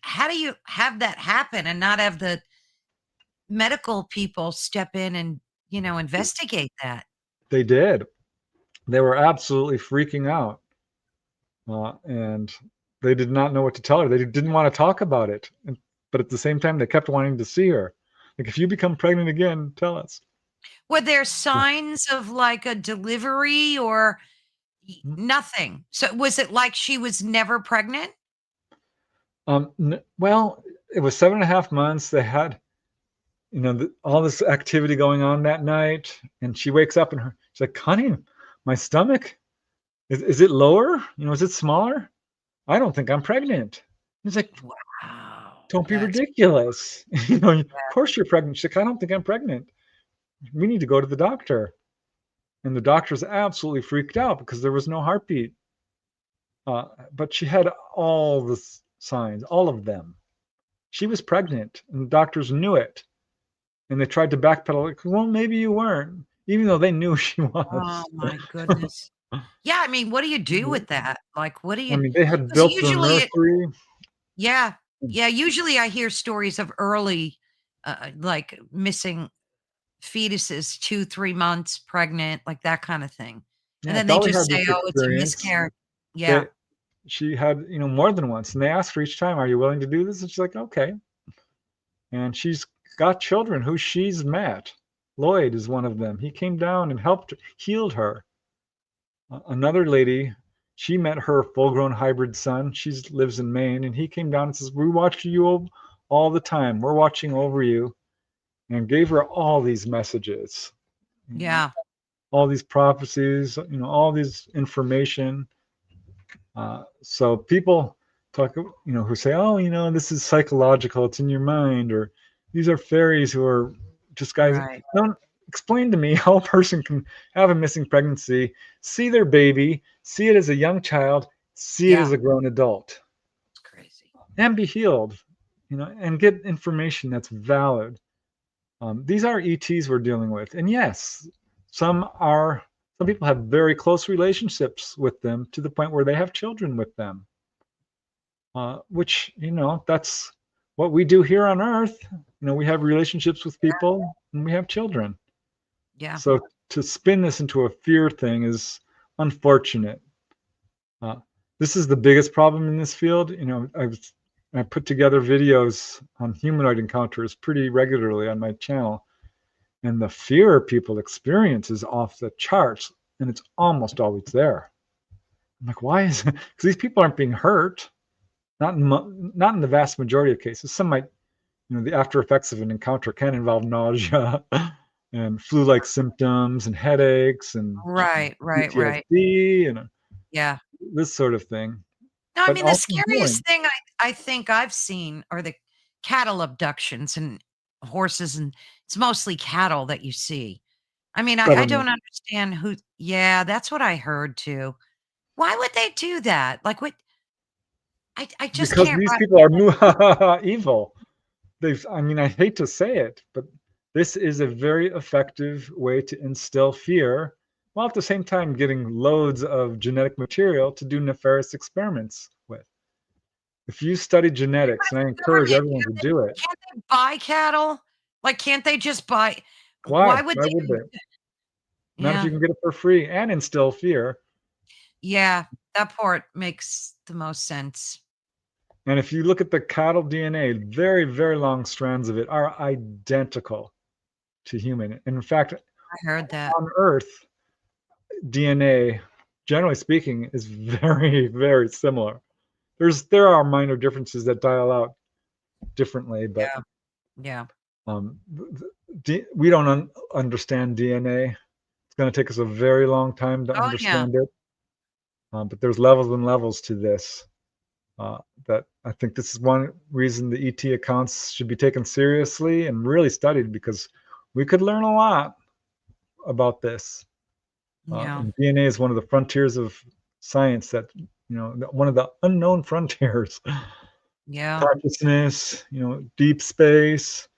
A: How do you have that happen and not have the medical people step in and, investigate that?
B: They did. They were absolutely freaking out. And they did not know what to tell her. They didn't want to talk about it. But at the same time, they kept wanting to see her. Like, if you become pregnant again, tell us.
A: Were there signs of like a delivery or nothing? So was it like she was never pregnant?
B: Well, it was 7.5 months. They had, all this activity going on that night. And she wakes up and she's like, honey, my stomach, is it lower? Is it smaller? I don't think I'm pregnant. He's like,
A: Wow,
B: don't be
A: that's
B: ridiculous. Of course you're pregnant. She's like, I don't think I'm pregnant. We need to go to the doctor. And the doctor's absolutely freaked out because there was no heartbeat. But she had all the signs, all of them. She was pregnant, and the doctors knew it. And they tried to backpedal, like, well, maybe you weren't, even though they knew she
A: oh
B: was.
A: my goodness. Yeah, I mean, what do you do with that? Like, what do
B: I
A: you?
B: mean, they had
A: Because
B: built the
A: usually
B: nursery.
A: yeah. Yeah, usually I hear stories of early, like missing fetuses, 2, 3 months pregnant, like that kind of thing. And
B: Yeah,
A: then they
B: Dolly
A: just
B: had
A: say,
B: this
A: "Oh, it's a
B: experience.
A: miscarriage." Yeah,
B: They She had, more than once, and they asked her each time, "Are you willing to do this?" And she's like, "Okay." And she's got children who she's met. Lloyd is one of them. He came down and helped healed her. Another lady, she met her full-grown hybrid son. She lives in Maine, and he came down and says, "We watch you all the time. We're watching over you," and gave her all these messages,
A: yeah,
B: all these prophecies, all these information. So people talk, who say, "Oh, this is psychological. It's in your mind," or "These are fairies who are just guys."
A: right.
B: Don't explain to me how a person can have a missing pregnancy, see their baby, see it as a young child, see it
A: Yeah,
B: as a grown adult,
A: it's crazy.
B: and be healed, and get information that's valid. These are ETs we're dealing with, and yes, some are. Some people have very close relationships with them to the point where they have children with them. Which, that's what we do here on Earth. We have relationships with people and we have children.
A: Yeah,
B: So to spin this into a fear thing is unfortunate. Uh, this is the biggest problem in this field. I put together videos on humanoid encounters pretty regularly on my channel, and the fear people experience is off the charts, and it's almost always there. I'm like, why is it? Because these people aren't being hurt. Not in the vast majority of cases. Some might, the after effects of an encounter can involve nausea and flu-like symptoms and headaches and
A: right, right, right.
B: PTSD and
A: Yeah.
B: this sort of thing,
A: No, I
B: but
A: mean, the
B: also healing.
A: scariest thing I think I've seen are the cattle abductions and horses, and it's mostly cattle that you see. I mean, I
B: Government,
A: don't understand who. Yeah, that's what I heard too. Why would they do that? Like, what I just
B: because
A: can't
B: these
A: wrap
B: people are evil. I mean, I hate to say it, but this is a very effective way to instill fear while at the same time getting loads of genetic material to do nefarious experiments with. If you study genetics, and I encourage
A: government.
B: everyone to do it,
A: Can't they buy cattle? Like, can't they just buy why
B: why?
A: would
B: Why would
A: they?
B: they? Not if
A: Yeah.
B: you can get it for free and instill fear.
A: Yeah, that part makes the most sense.
B: And if you look at the cattle DNA, very, very long strands of it are identical to human. And in fact,
A: I heard that.
B: on Earth, DNA, generally speaking, is very, very similar. There are minor differences that dial out differently, but
A: Yeah, yeah.
B: um, we don't understand DNA. It's going to take us a very long time to
A: Oh, yeah.
B: understand it. But there's levels and levels to this. That I think this is one reason the ET accounts should be taken seriously and really studied, because we could learn a lot about this.
A: Yeah.
B: And DNA is one of the frontiers of science that, one of the unknown frontiers.
A: Yeah.
B: Consciousness, deep space,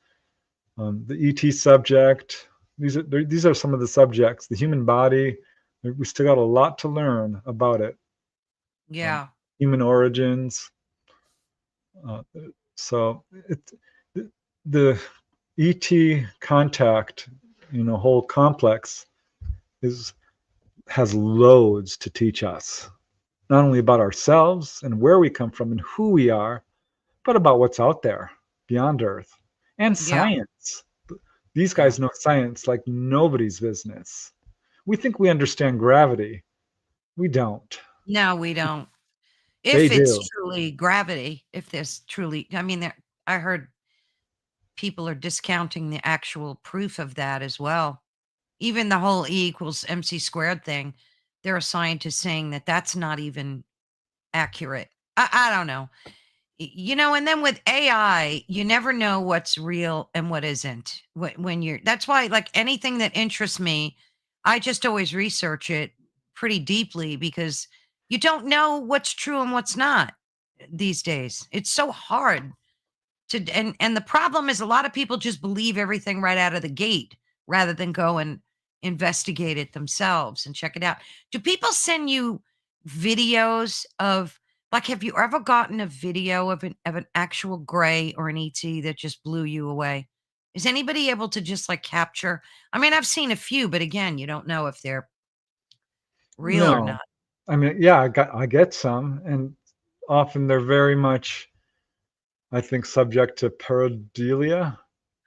B: the ET subject. These are some of the subjects. The human body. We still got a lot to learn about it. Um,
A: Yeah.
B: Human origins. Uh, so the ET contact, whole complex is has loads to teach us, not only about ourselves and where we come from and who we are, but about what's out there beyond Earth and
A: Yeah.
B: science. These
A: Yeah.
B: guys know science like nobody's business. We think we understand gravity. We don't.
A: No, we don't.
B: They
A: If it's
B: do.
A: truly gravity, if there's truly I mean, I heard people are discounting the actual proof of that as well. Even the whole E equals MC squared thing, there are scientists saying that that's not even accurate. I don't know. And then with AI, you never know what's real and what isn't. When you're that's why, like, anything that interests me, I just always research it pretty deeply, because you don't know what's true and what's not these days. It's so hard to and the problem is a lot of people just believe everything right out of the gate rather than go and investigate it themselves and check it out. Do people send you videos of Like, have you ever gotten a video of an actual gray or an ET that just blew you away? Is anybody able to just, like, capture? I mean, I've seen a few, but again, you don't know if they're real or
B: No.
A: not.
B: I mean, yeah, I get some, and often they're very much, I think, subject to pareidolia,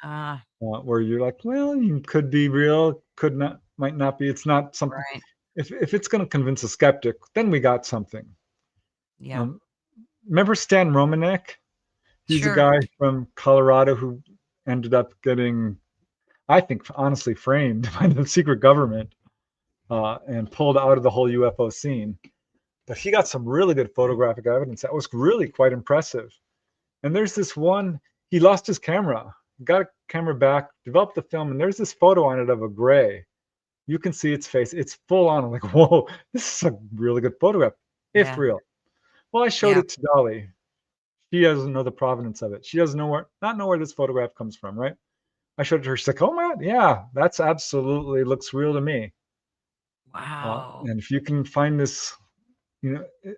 A: Ah,
B: where you're like, "Well, you could be real, could not might not be." It's not something.
A: right.
B: If it's gonna convince a skeptic, then we got something.
A: Yeah.
B: Um, Remember Stan Romanek? He's a
A: Sure.
B: guy from Colorado who ended up getting, I think, honestly framed by the secret government, and pulled out of the whole UFO scene. But he got some really good photographic evidence that was really quite impressive. And there's this one, he lost his camera, got a camera back, developed the film, and there's this photo on it of a gray. You can see its face. It's full on. I'm like, whoa, this is a really good photograph, if
A: Yeah.
B: real. Well, I showed
A: Yeah.
B: it to Dolly. She doesn't know the provenance of it. She doesn't know not know where this photograph comes from, right? I showed it to her. She's like, "Oh my, yeah, that's absolutely looks real to me."
A: Wow.
B: And if you can find this, you know,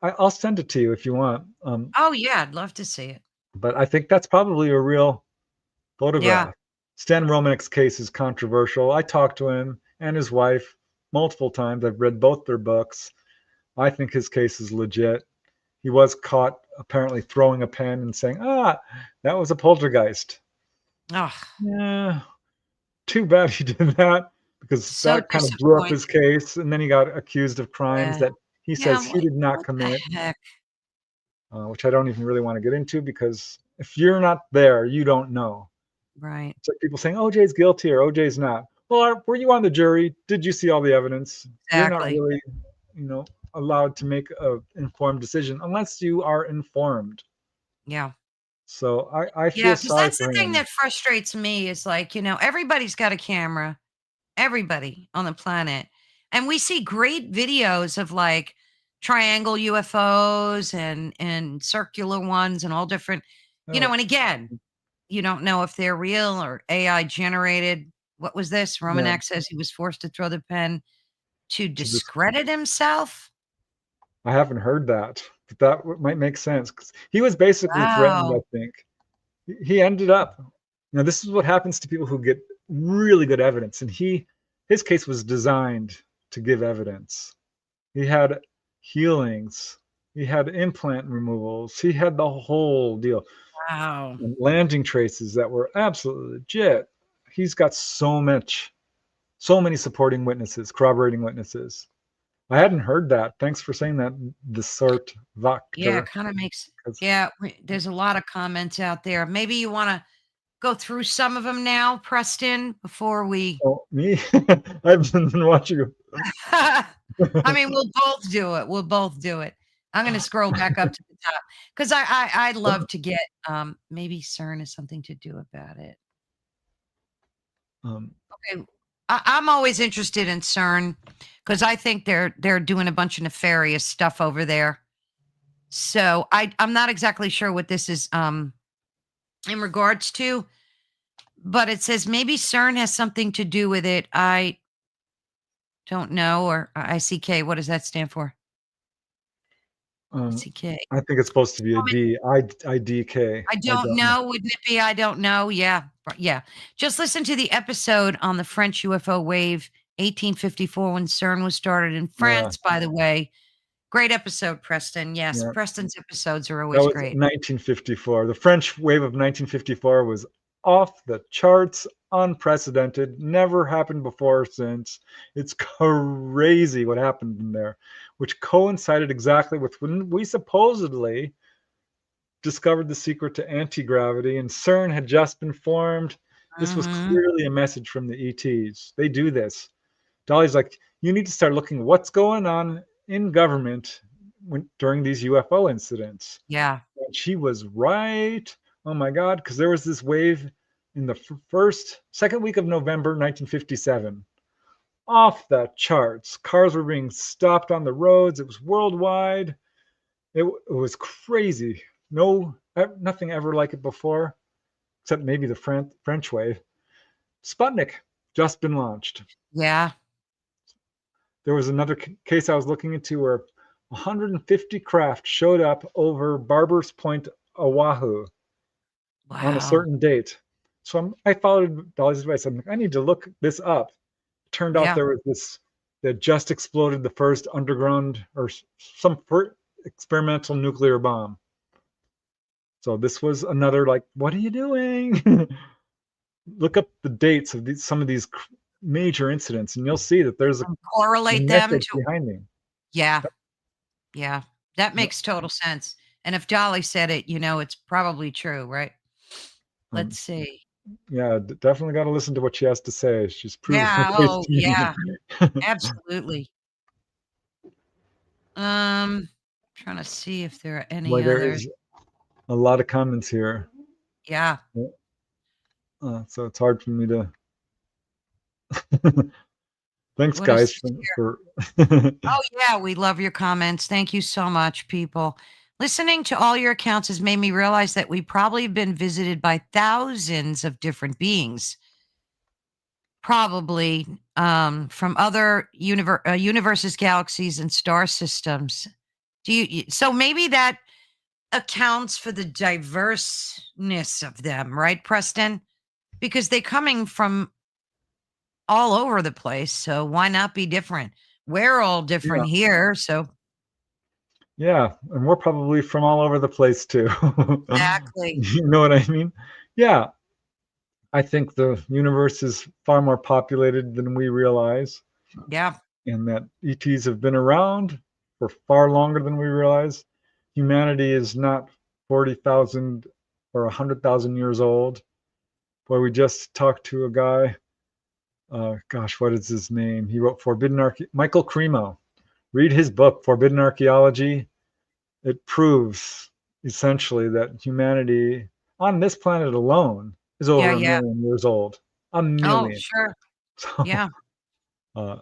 B: I'll send it to you if you want.
A: Oh, yeah, I'd love to see it.
B: But I think that's probably a real
A: Yeah.
B: photograph. Stan Romanek's case is controversial. I talked to him and his wife multiple times. I've read both their books. I think his case is legit. He was caught apparently throwing a pen and saying, that was a poltergeist.
A: Oh,
B: Yeah, too bad he did that because
A: so
B: that kind of blew up his
A: disappointing.
B: case. And then he got accused of crimes
A: Yeah.
B: that he
A: Yeah,
B: says
A: I'm
B: he
A: like,
B: did not
A: what the
B: commit,
A: heck?
B: which I don't even really want to get into because if you're not there, you don't know.
A: Right.
B: It's like people saying OJ's guilty or OJ's not. Well, were you on the jury? Did you see all the evidence? You're not
A: Exactly.
B: really, you know, allowed to make a informed decision unless you are informed.
A: Yeah.
B: So I
A: Yeah,
B: feel
A: because
B: sorry
A: that's the
B: for
A: thing
B: him.
A: that frustrates me is like, everybody's got a camera, everybody on the planet. And we see great videos of like triangle UFOs and circular ones and all different,
B: Oh,
A: and again, you don't know if they're real or AI generated. What was this?
B: yeah,
A: Romanek says he was forced to throw the pen to
B: to this,
A: discredit himself.
B: I haven't heard that, but that might make sense 'cause he was basically threatened. I
A: Wow.
B: think he ended up. This is what happens to people who get really good evidence, and his case was designed to give evidence. He had healings. He had implant removals. He had the whole deal.
A: Wow.
B: And landing traces that were absolutely legit. He's got so many supporting witnesses, corroborating witnesses. I hadn't heard that. Thanks for saying that, the sort
A: Yeah, it
B: Vector.
A: kind of makes,
B: 'Cause,
A: yeah, there's a lot of comments out there. Maybe you want to go through some of them now, Preston, before we
B: oh, me? I've been watching.
A: I mean, we'll both do it. We'll both do it. I'm gonna scroll back up to the top because I'd love to get, maybe CERN has something to do about it.
B: um,
A: Okay, I'm always interested in CERN because I think they're doing a bunch of nefarious stuff over there. So I'm not exactly sure what this is, in regards to, but it says maybe CERN has something to do with it. I don't know, or ICK, what does that stand for?
B: um,
A: ICK.
B: I think it's supposed to be a D. IDK.
A: I
B: I
A: don't
B: don't know.
A: know. Wouldn't it be? I don't know. Yeah. Yeah. Just listen to the episode on the French UFO wave, 1854, when CERN was started in
B: Yeah,
A: France, by the way. Great episode, Preston. Yes.
B: yeah.
A: Preston's episodes are
B: That
A: always
B: was
A: great.
B: 1954. The French wave of 1954 was off the charts, unprecedented, never happened before or since. It's crazy what happened in there, which coincided exactly with when we supposedly discovered the secret to anti-gravity and CERN had just been formed. This was
A: Mhm.
B: clearly a message from the ETs. They do this. Dolly's like, you need to start looking what's going on in government during these UFO incidents.
A: Yeah.
B: And she was right. Oh my God, because there was this wave in the second week of November 1957. Off the charts. Cars were being stopped on the roads. It was worldwide. It was crazy. No, nothing ever like it before, except maybe the French wave. Sputnik just been launched.
A: Yeah.
B: There was another case I was looking into where 150 craft showed up over Barber's Point, Oahu on a
A: Wow.
B: certain date. So I followed Dolly's advice. I'm like, I need to look this up. Turned out
A: Yeah.
B: there was this that just exploded the first underground or some experimental nuclear bomb. So this was another like, what are you doing? Look up the dates of some of these major incidents, and you'll see that there's a
A: And correlate them
B: message
A: to,
B: behind me.
A: yeah. Yeah. That
B: Yep.
A: makes total sense. And if Dolly said it, it's probably true, right?
B: Um,
A: Let's see.
B: yeah, definitely got to listen to what she has to say. She's proven her
A: Yeah.
B: case
A: Oh,
B: to me.
A: yeah. Absolutely. Trying to see if there are
B: Boy,
A: any
B: there
A: others.
B: is a lot of comments here,
A: Yeah.
B: so it's hard for me to. Thanks,
A: What is
B: guys,
A: this here?
B: for
A: Oh, yeah. We love your comments. Thank you so much, people. Listening to all your accounts has made me realize that we probably have been visited by thousands of different beings, probably from other universes, galaxies, and star systems. So maybe that accounts for the diverseness of them, right, Preston? Because they're coming from all over the place. So why not be different? We're all
B: yeah,
A: different here. So
B: yeah, and we're probably from all over the place too.
A: exactly.
B: You know what I mean? Yeah, I think the universe is far more populated than we realize,
A: Yeah.
B: and that ETs have been around for far longer than we realize. Humanity is not 40,000 or 100,000 years old. Boy, we just talked to a guy. Gosh, what is his name? He wrote Michael Cremo. Read his book, Forbidden Archaeology. It proves essentially that humanity on this planet alone is
A: Yeah.
B: over a
A: Yeah.
B: million years old. A
A: Oh,
B: million.
A: sure.
B: So,
A: Yeah.
B: uh,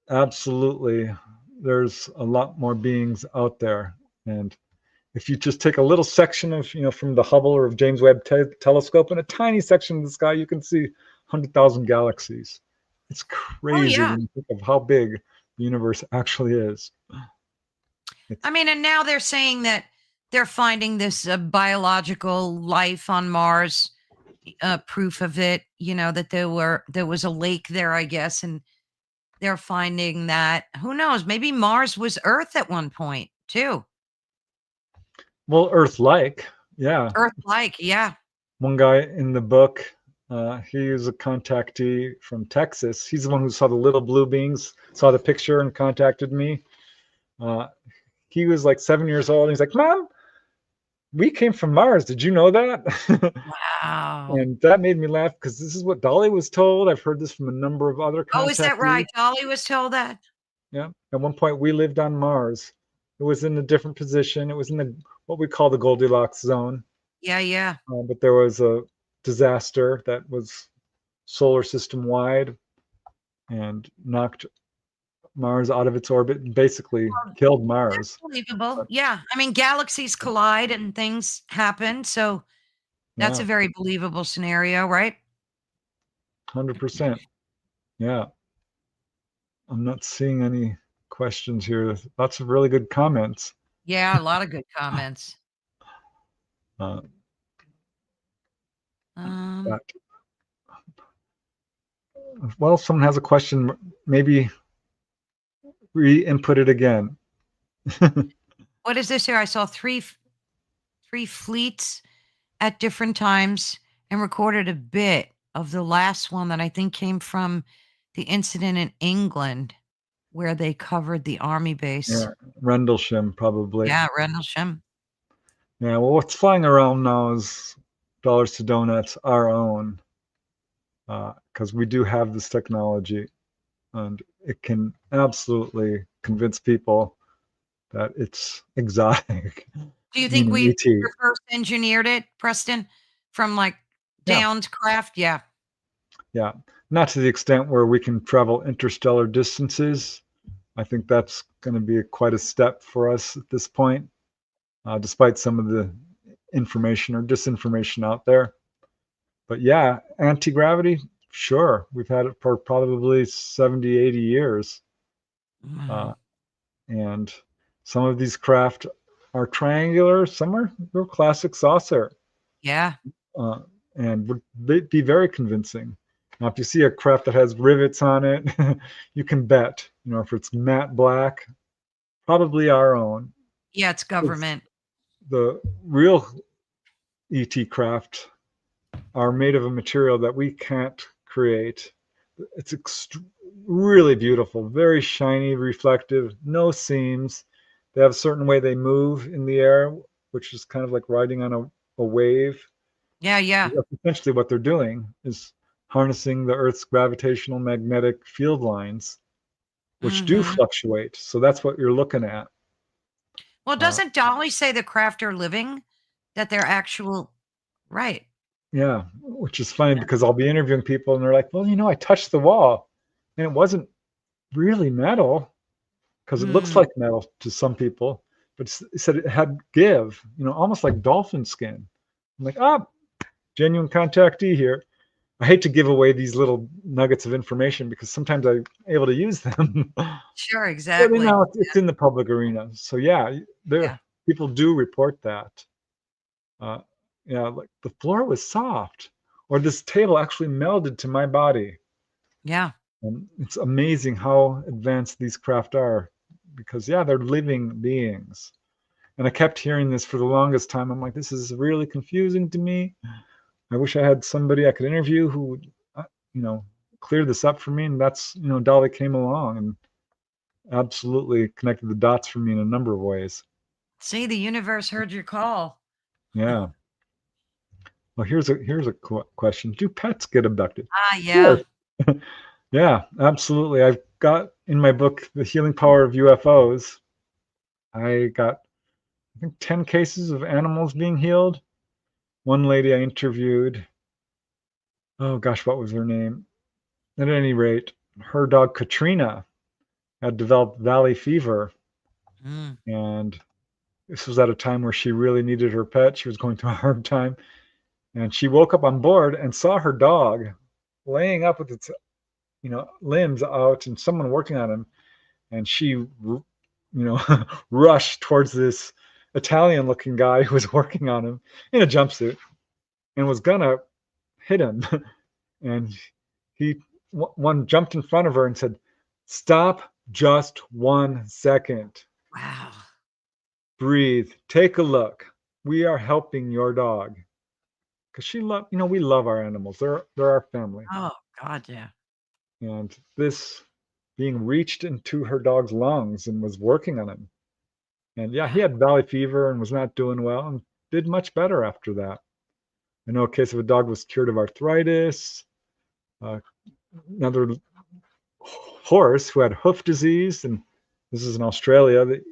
B: absolutely, there's a lot more beings out there. And if you just take a little section of, from the Hubble or of James Webb telescope and a tiny section of the sky, you can see 100,000 galaxies. It's
A: Oh,
B: crazy
A: yeah.
B: when you think of how big the universe actually is. It's
A: I mean, and now they're saying that they're finding this biological life on Mars, proof of it. That there was a lake there, I guess, and they're finding that who knows, maybe Mars was Earth at one point too.
B: well, Earth-like, yeah.
A: Earth-like, yeah,
B: One guy in the book, he is a contactee from Texas. He's the one who saw the little blue beings, saw the picture, and contacted me. Uh, he was like 7 years old. And he's like, "Mom, we came from Mars. Did you know that?"
A: wow.
B: And that made me laugh because this is what Dolly was told. I've heard this from a number of other
A: Oh, is that
B: contactees.
A: right? Dolly was told that.
B: Yeah. At one point, we lived on Mars. It was in a different position. It was in the what we call the Goldilocks zone.
A: Yeah, yeah.
B: But there was a disaster that was solar system wide and knocked Mars out of its orbit and basically
A: Well,
B: killed
A: that's
B: Mars.
A: believable.
B: But
A: Yeah, I mean, galaxies collide and things happen, so that's
B: yeah,
A: a very believable scenario, right?
B: 100%. Yeah. I'm not seeing any questions here. Lots of really good comments.
A: Yeah, a lot of good comments.
B: Uh,
A: Um,
B: but, well, if someone has a question, maybe re-input it again.
A: what is this here? I saw three fleets at different times and recorded a bit of the last one that I think came from the incident in England where they covered the army base.
B: Yeah, Rendlesham probably.
A: Yeah, Rendlesham.
B: Yeah, well, what's flying around now is dollars to donuts, our own, because we do have this technology, and it can absolutely convince people that it's exotic,
A: Do you think
B: meaning
A: we
B: ET.
A: reverse engineered it, Preston, from like
B: Yeah,
A: downed craft? Yeah.
B: yeah. Not to the extent where we can travel interstellar distances. I think that's going to be quite a step for us at this point, despite some of the information or disinformation out there. But yeah, anti-gravity, sure. We've had it for probably 70, 80 years.
A: Wow.
B: Uh, and Some of these craft are triangular, some are real classic saucer,
A: Yeah.
B: uh, and would be very convincing. Now, if you see a craft that has rivets on it, you can bet, if it's matte black, probably our own.
A: Yeah, it's government.
B: The real ET craft are made of a material that we can't create. It's really beautiful, very shiny, reflective, no seams. They have a certain way they move in the air, which is kind of like riding on a wave.
A: Yeah, yeah.
B: That's essentially what they're doing is harnessing the Earth's gravitational magnetic field lines, which do
A: Mhm.
B: fluctuate. So that's what you're looking at.
A: Well,
B: Uh,
A: doesn't Dolly say the craft are living? That they're actual right.
B: yeah, which is funny because I'll be interviewing people and they're like, well, I touched the wall and it wasn't really metal because it looks
A: Mm.
B: like metal to some people, but it said it had give, almost like dolphin skin. I'm like, genuine contactee here. I hate to give away these little nuggets of information because sometimes I'm able to use them.
A: Sure,
B: But
A: exactly.
B: it's in the public arena. So yeah, there
A: Yeah.
B: people do report that. Uh, yeah, like the floor was soft, or this table actually melded to my body.
A: Yeah.
B: And it's amazing how advanced these craft are, because yeah, they're living beings. And I kept hearing this for the longest time. I'm like, this is really confusing to me. I wish I had somebody I could interview who would, you know, clear this up for me. And that's, Dolly came along and absolutely connected the dots for me in a number of ways.
A: See, the universe heard your call.
B: Yeah. Well, here's a question: do pets get abducted?
A: Ah,
B: Sure.
A: yeah.
B: Yeah, absolutely. I've got in my book, The Healing Power of UFOs. I got, I think, 10 cases of animals being healed. One lady I interviewed, oh gosh, what was her name? At any rate, her dog Katrina had developed valley fever,
A: Mm.
B: and this was at a time where she really needed her pet. She was going through a hard time, and she woke up on board and saw her dog laying up with its, limbs out, and someone working on him, and she, rushed towards this Italian-looking guy who was working on him in a jumpsuit and was gonna hit him, and he one jumped in front of her and said, "Stop just 1 second.
A: Wow.
B: Breathe. Take a look. We are helping your dog." Because we love our animals. They're our family.
A: Oh, God, yeah.
B: And this being reached into her dog's lungs and was working on him. And yeah, he
A: Wow.
B: had valley fever and was not doing well and did much better after that. I know a case of a dog was cured of arthritis. Uh, Another horse who had hoof disease, and this is in Australia. The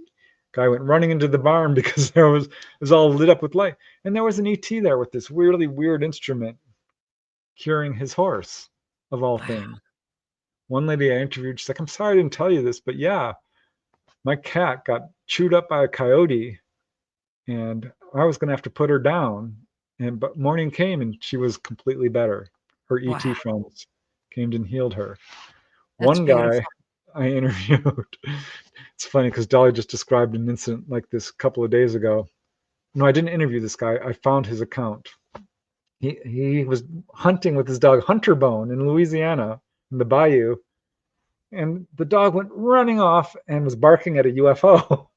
B: guy went running into the barn because it was all lit up with light, and there was an ET there with this really weird instrument curing his horse, of all
A: Wow.
B: things. One lady I interviewed, she's like, "I'm sorry I didn't tell you this, but yeah, my cat got chewed up by a coyote, and I was going to have to put her down. And but morning came, and she was completely better. Her ET
A: Wow.
B: friends came and healed her."
A: That's
B: One guy
A: beautiful.
B: I interviewed, it's funny because Dolly just described an incident like this a couple of days ago. No, I didn't interview this guy. I found his account. He was hunting with his dog Hunterbone in Louisiana in the bayou, and the dog went running off and was barking at a UFO.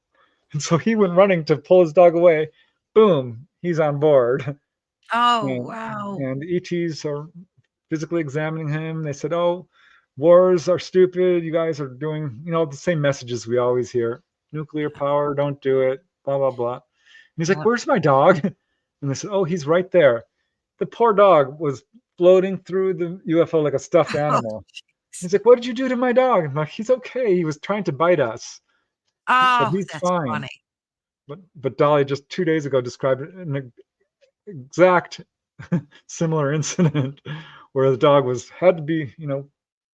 B: And so he went running to pull his dog away. Boom, he's on board.
A: Oh,
B: And,
A: wow.
B: and ETs are physically examining him. They said, "Oh, wars are stupid. You guys are doing, the same messages we always hear. Nuclear power, don't do it, blah, blah, blah." And he's like,
A: Yep.
B: "Where's my dog?" And they said, "Oh, he's right there." The poor dog was floating through the UFO like a stuffed
A: Oh,
B: animal.
A: jeez.
B: He's like, "What did you do to my dog?" I'm like, "He's okay. He was trying to bite us, but
A: Oh,
B: he's
A: that's
B: fine."
A: funny.
B: But Dolly just 2 days ago described an exact similar incident where the dog had to be,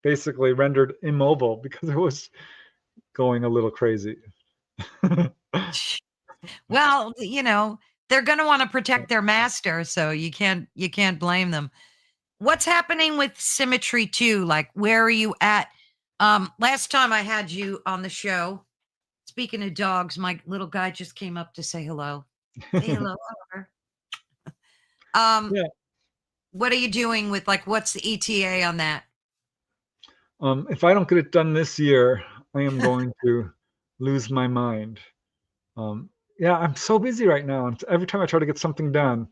B: basically rendered immobile because it was going a little crazy.
A: Well, they're gonna wanna protect their master, so you can't blame them. What's happening with Symmetry 2? Like, where are you at? Last time I had you on the show, Speaking of dogs, my little guy just came up to say hello. Say hello, Oliver. Um,
B: Yeah.
A: what are you doing with like what's the ETA on that?
B: If I don't get it done this year, I am going to lose my mind. Um, yeah, I'm so busy right now, and every time I try to get something done,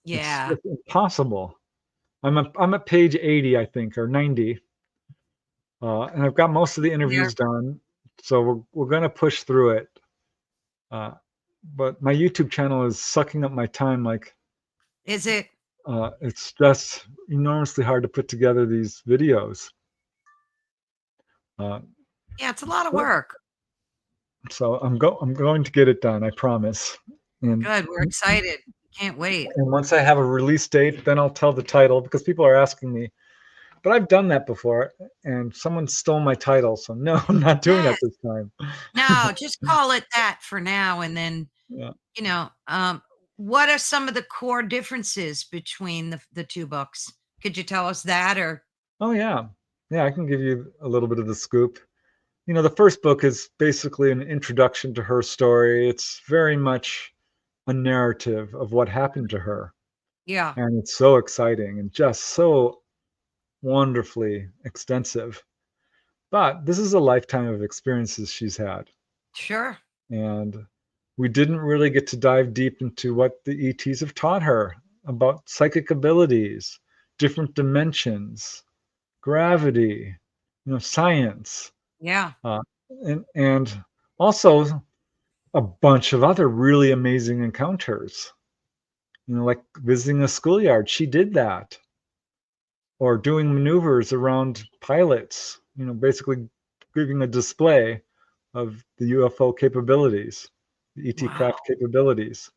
B: it's
A: Yeah.
B: just impossible. I'm at page 80, I think, or 90, and I've got most of the
A: Yeah.
B: interviews done, so we're gonna push through it. Uh, but my YouTube channel is sucking up my time. Like,
A: Is it?
B: it's just enormously hard to put together these videos. Uh,
A: Yeah, it's a lot of
B: but
A: work.
B: so I'm going to get it done, I promise. And
A: Good. We're excited. Can't wait.
B: and once I have a release date, then I'll tell the title because people are asking me. But I've done that before, and someone stole my title, so no, I'm not doing that
A: Yes.
B: this time.
A: No, just call it that for now. And then,
B: Yeah.
A: you know, what are some of the core differences between the two books? Could you tell us that or
B: Oh yeah. Yeah, I can give you a little bit of the scoop. The first book is basically an introduction to her story. It's very much a narrative of what happened to her.
A: yeah,
B: And it's so exciting and just so wonderfully extensive. But this is a lifetime of experiences she's had.
A: sure.
B: And we didn't really get to dive deep into what the ETs have taught her about psychic abilities, different dimensions, gravity, science,
A: Yeah.
B: uh, and also a bunch of other really amazing encounters. Like visiting a schoolyard, she did that, or doing maneuvers around pilots. Basically giving a display of the UFO capabilities, the ET
A: Wow.
B: craft capabilities.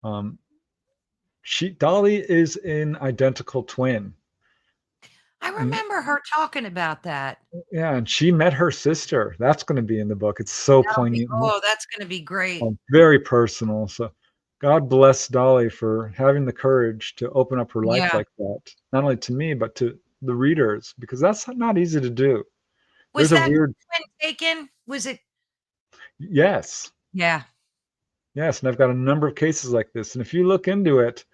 B: Um, Dolly is an identical twin,
A: I
B: and
A: remember her talking about that.
B: yeah, and she met her sister. That's going to be in the book. It's so
A: That'll be
B: poignant,
A: oh, that's gonna be great.
B: very personal. So, God bless Dolly for having the courage to open up her life
A: Yeah.
B: like that, not only to me but to the readers, because that's not easy to do.
A: Was
B: There's a
A: that
B: weird
A: twin taken? Was it
B: yes,
A: yeah.
B: yes, and I've got a number of cases like this, and if you look into it,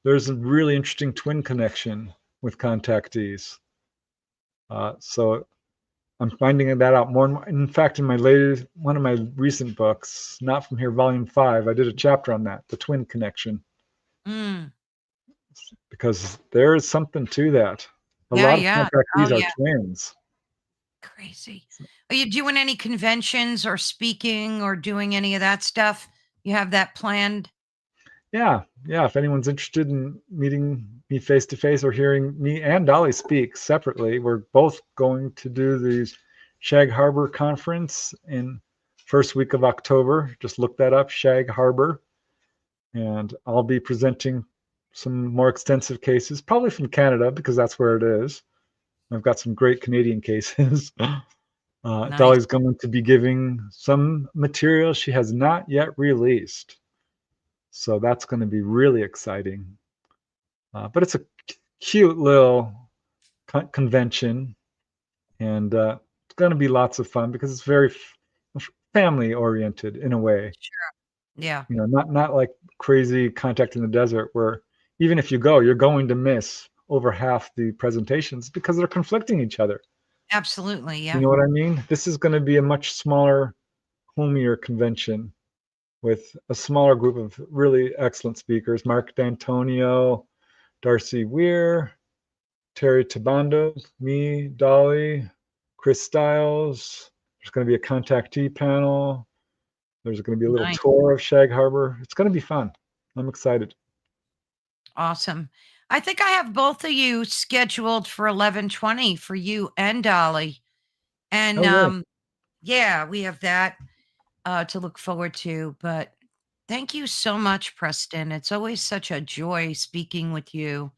B: there's a really interesting twin connection with contactees. So I'm finding that out more and more. In fact, in one of my recent books, Not From Here, Volume 5, I did a chapter on that, the twin connection,
A: Mm.
B: because there is something to that. A
A: Yeah,
B: lot of
A: yeah. Oh,
B: contactees are
A: yeah.
B: twins.
A: Crazy. Are you doing any conventions or speaking or doing any of that stuff? You have that planned?
B: Yeah, yeah. If anyone's interested in meeting me face to face or hearing me and Dolly speak separately, we're both going to do the Shag Harbor conference in first week of October. Just look that up, Shag Harbor, and I'll be presenting some more extensive cases, probably from Canada because that's where it is. I've got some great Canadian cases.
A: Nice.
B: Dolly's going to be giving some material she has not yet released. So that's going to be really exciting. But it's a cute little convention, and it's going to be lots of fun because it's very family oriented in a way.
A: Sure. Yeah.
B: Not like crazy Contact in the Desert, where even if you go, you're going to miss over half the presentations because they're conflicting each other.
A: Absolutely.
B: You
A: Yeah.
B: know what I mean? This is going to be a much smaller, homier convention with a smaller group of really excellent speakers: Mark D'Antonio, Darcy Weir, Terry Tabando, me, Dolly, Chris Stiles. There's going to be a contactee panel. There's going to be a little
A: Nice.
B: tour of Shag Harbor. It's going to be fun. I'm excited.
A: Awesome. I think I have both of you scheduled for 11:20 for you and Dolly. And
B: Oh, really?
A: yeah, we have that to look forward to. But thank you so much, Preston. It's always such a joy speaking with you.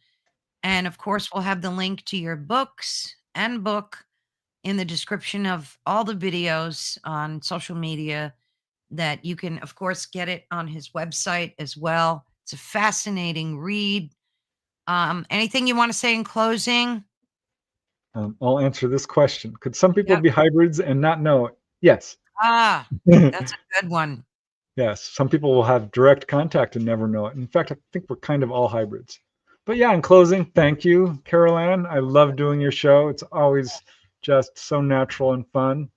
A: And of course, we'll have the link to your books and book in the description of all the videos on social media that you can, of course, get it on his website as well. It's a fascinating read. Anything you want to say in closing?
B: I'll answer this question. Could some people
A: Yep.
B: be hybrids and not know it? Yes.
A: Ah, that's a good one.
B: Yes, some people will have direct contact and never know it. In fact, I think we're kind of all hybrids. But yeah, in closing, thank you, Carol Ann. I love doing your show. It's always just so natural and fun.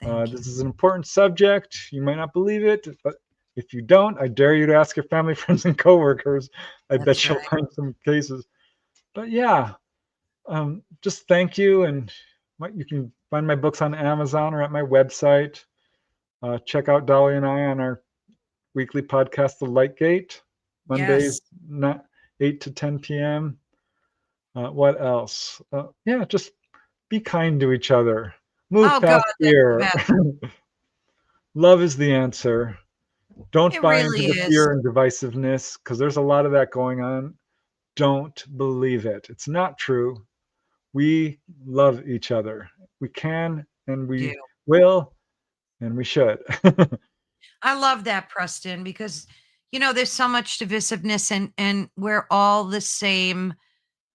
A: Thank you.
B: This is an important subject. You might not believe it, but if you don't, I dare you to ask your family, friends, and coworkers. I
A: That's
B: bet you'll
A: right.
B: find some cases. But yeah, just thank you. And you can find my books on Amazon or at my website. Check out Dolly and I on our weekly podcast, The Light Gate, Mondays,
A: Yes.
B: not 8 to 10 p.m. What else? Yeah, just be kind to each other. Move
A: Oh God,
B: past
A: that's the
B: fear.
A: best.
B: Love is the answer. Don't
A: It
B: buy into
A: really
B: the
A: is.
B: fear and divisiveness because there's a lot of that going on. Don't believe it. It's not true. We love each other. We can and
A: Do.
B: we will and we should.
A: I love that, Preston, because there's so much divisiveness, and we're all the same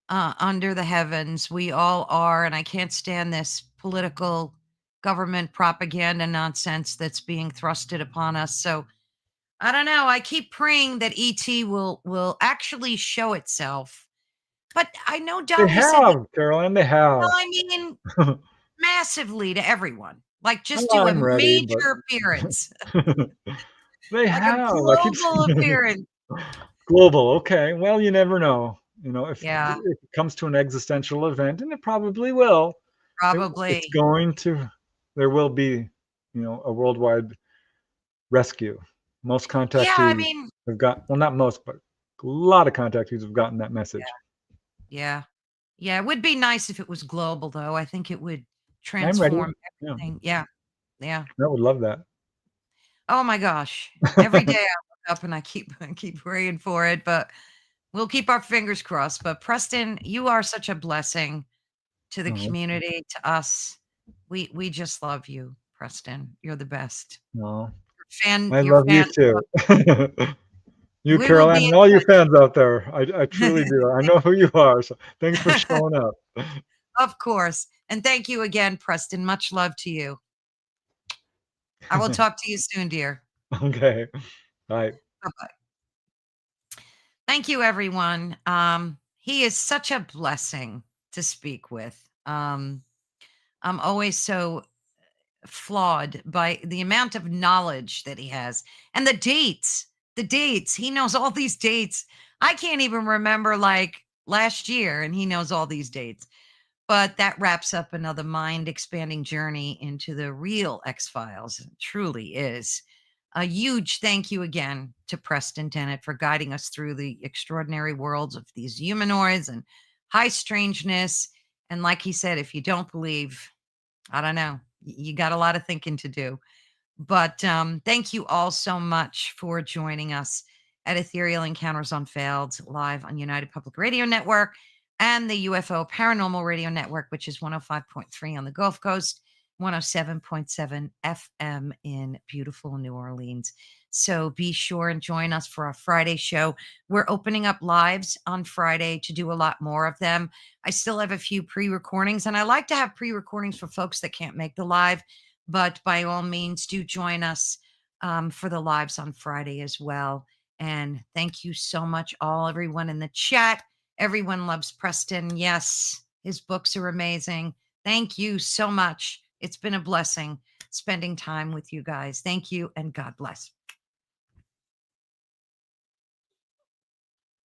A: under the heavens. We all are, and I can't stand this political government propaganda nonsense that's being thrusted upon us. So I don't know. I keep praying that ET will actually show itself. But I know
B: They
A: Dolly said that.
B: have, Caroline, they
A: Well,
B: have.
A: I mean, massively to everyone. Like, just do a
B: I'm ready, but
A: major appearance,
B: they
A: like a
B: have. I keep
A: global
B: saying
A: appearance.
B: global. Okay. Well, you never know. If
A: Yeah,
B: it comes to an existential event, and it probably will, it's
A: probably.
B: going to, there will be, a worldwide rescue. Most
A: Yeah, I
B: contactees
A: mean,
B: have got, well, not most, but a lot of contactees have gotten that message.
A: yeah. Yeah, it would be nice if it was global, though. I think it would
B: I'm ready.
A: transform
B: Yeah,
A: everything. Yeah, yeah.
B: I would love that.
A: Oh my gosh. Every day I look up and I keep I keep praying for it, but we'll keep our fingers crossed. But Preston, you are such a blessing to the
B: Oh,
A: community, to us. We just love you, Preston. You're the best.
B: no,
A: Fan
B: I
A: your
B: love you
A: fans love
B: too. You,
A: we will
B: Caroline,
A: be
B: and all you
A: in
B: fans out there. I truly
A: touch.
B: do. I know who you are. So thanks for showing up.
A: Of course. And thank you again, Preston. Much love to you. I will talk to you soon, dear.
B: Okay. Bye.
A: Bye-bye. Thank you, everyone. He is such a blessing to speak with. I'm always so flawed by the amount of knowledge that he has and the dates. The dates. He knows all these dates. I can't even remember like last year, and he knows all these dates. But that wraps up another mind expanding journey into the real X Files. It truly is. A huge thank you again to Preston Dennett for guiding us through the extraordinary worlds of these humanoids and high strangeness. And like he said, if you don't believe, I don't know, you got a lot of thinking to do. But thank you all so much for joining us at Ethereal Encounters Unveiled live on United Public Radio Network and the UFO Paranormal Radio Network, which is 105.3 on the Gulf Coast, 107.7 FM in beautiful New Orleans. So be sure and join us for our Friday show. We're opening up lives on Friday to do a lot more of them. I still have a few pre recordings, and I like to have pre recordings for folks that can't make the live, but by all means, do join us for the lives on Friday as well. And thank you so much, all everyone in the chat. Everyone loves Preston. Yes, his books are amazing. Thank you so much. It's been a blessing spending time with you guys. Thank you, and God bless.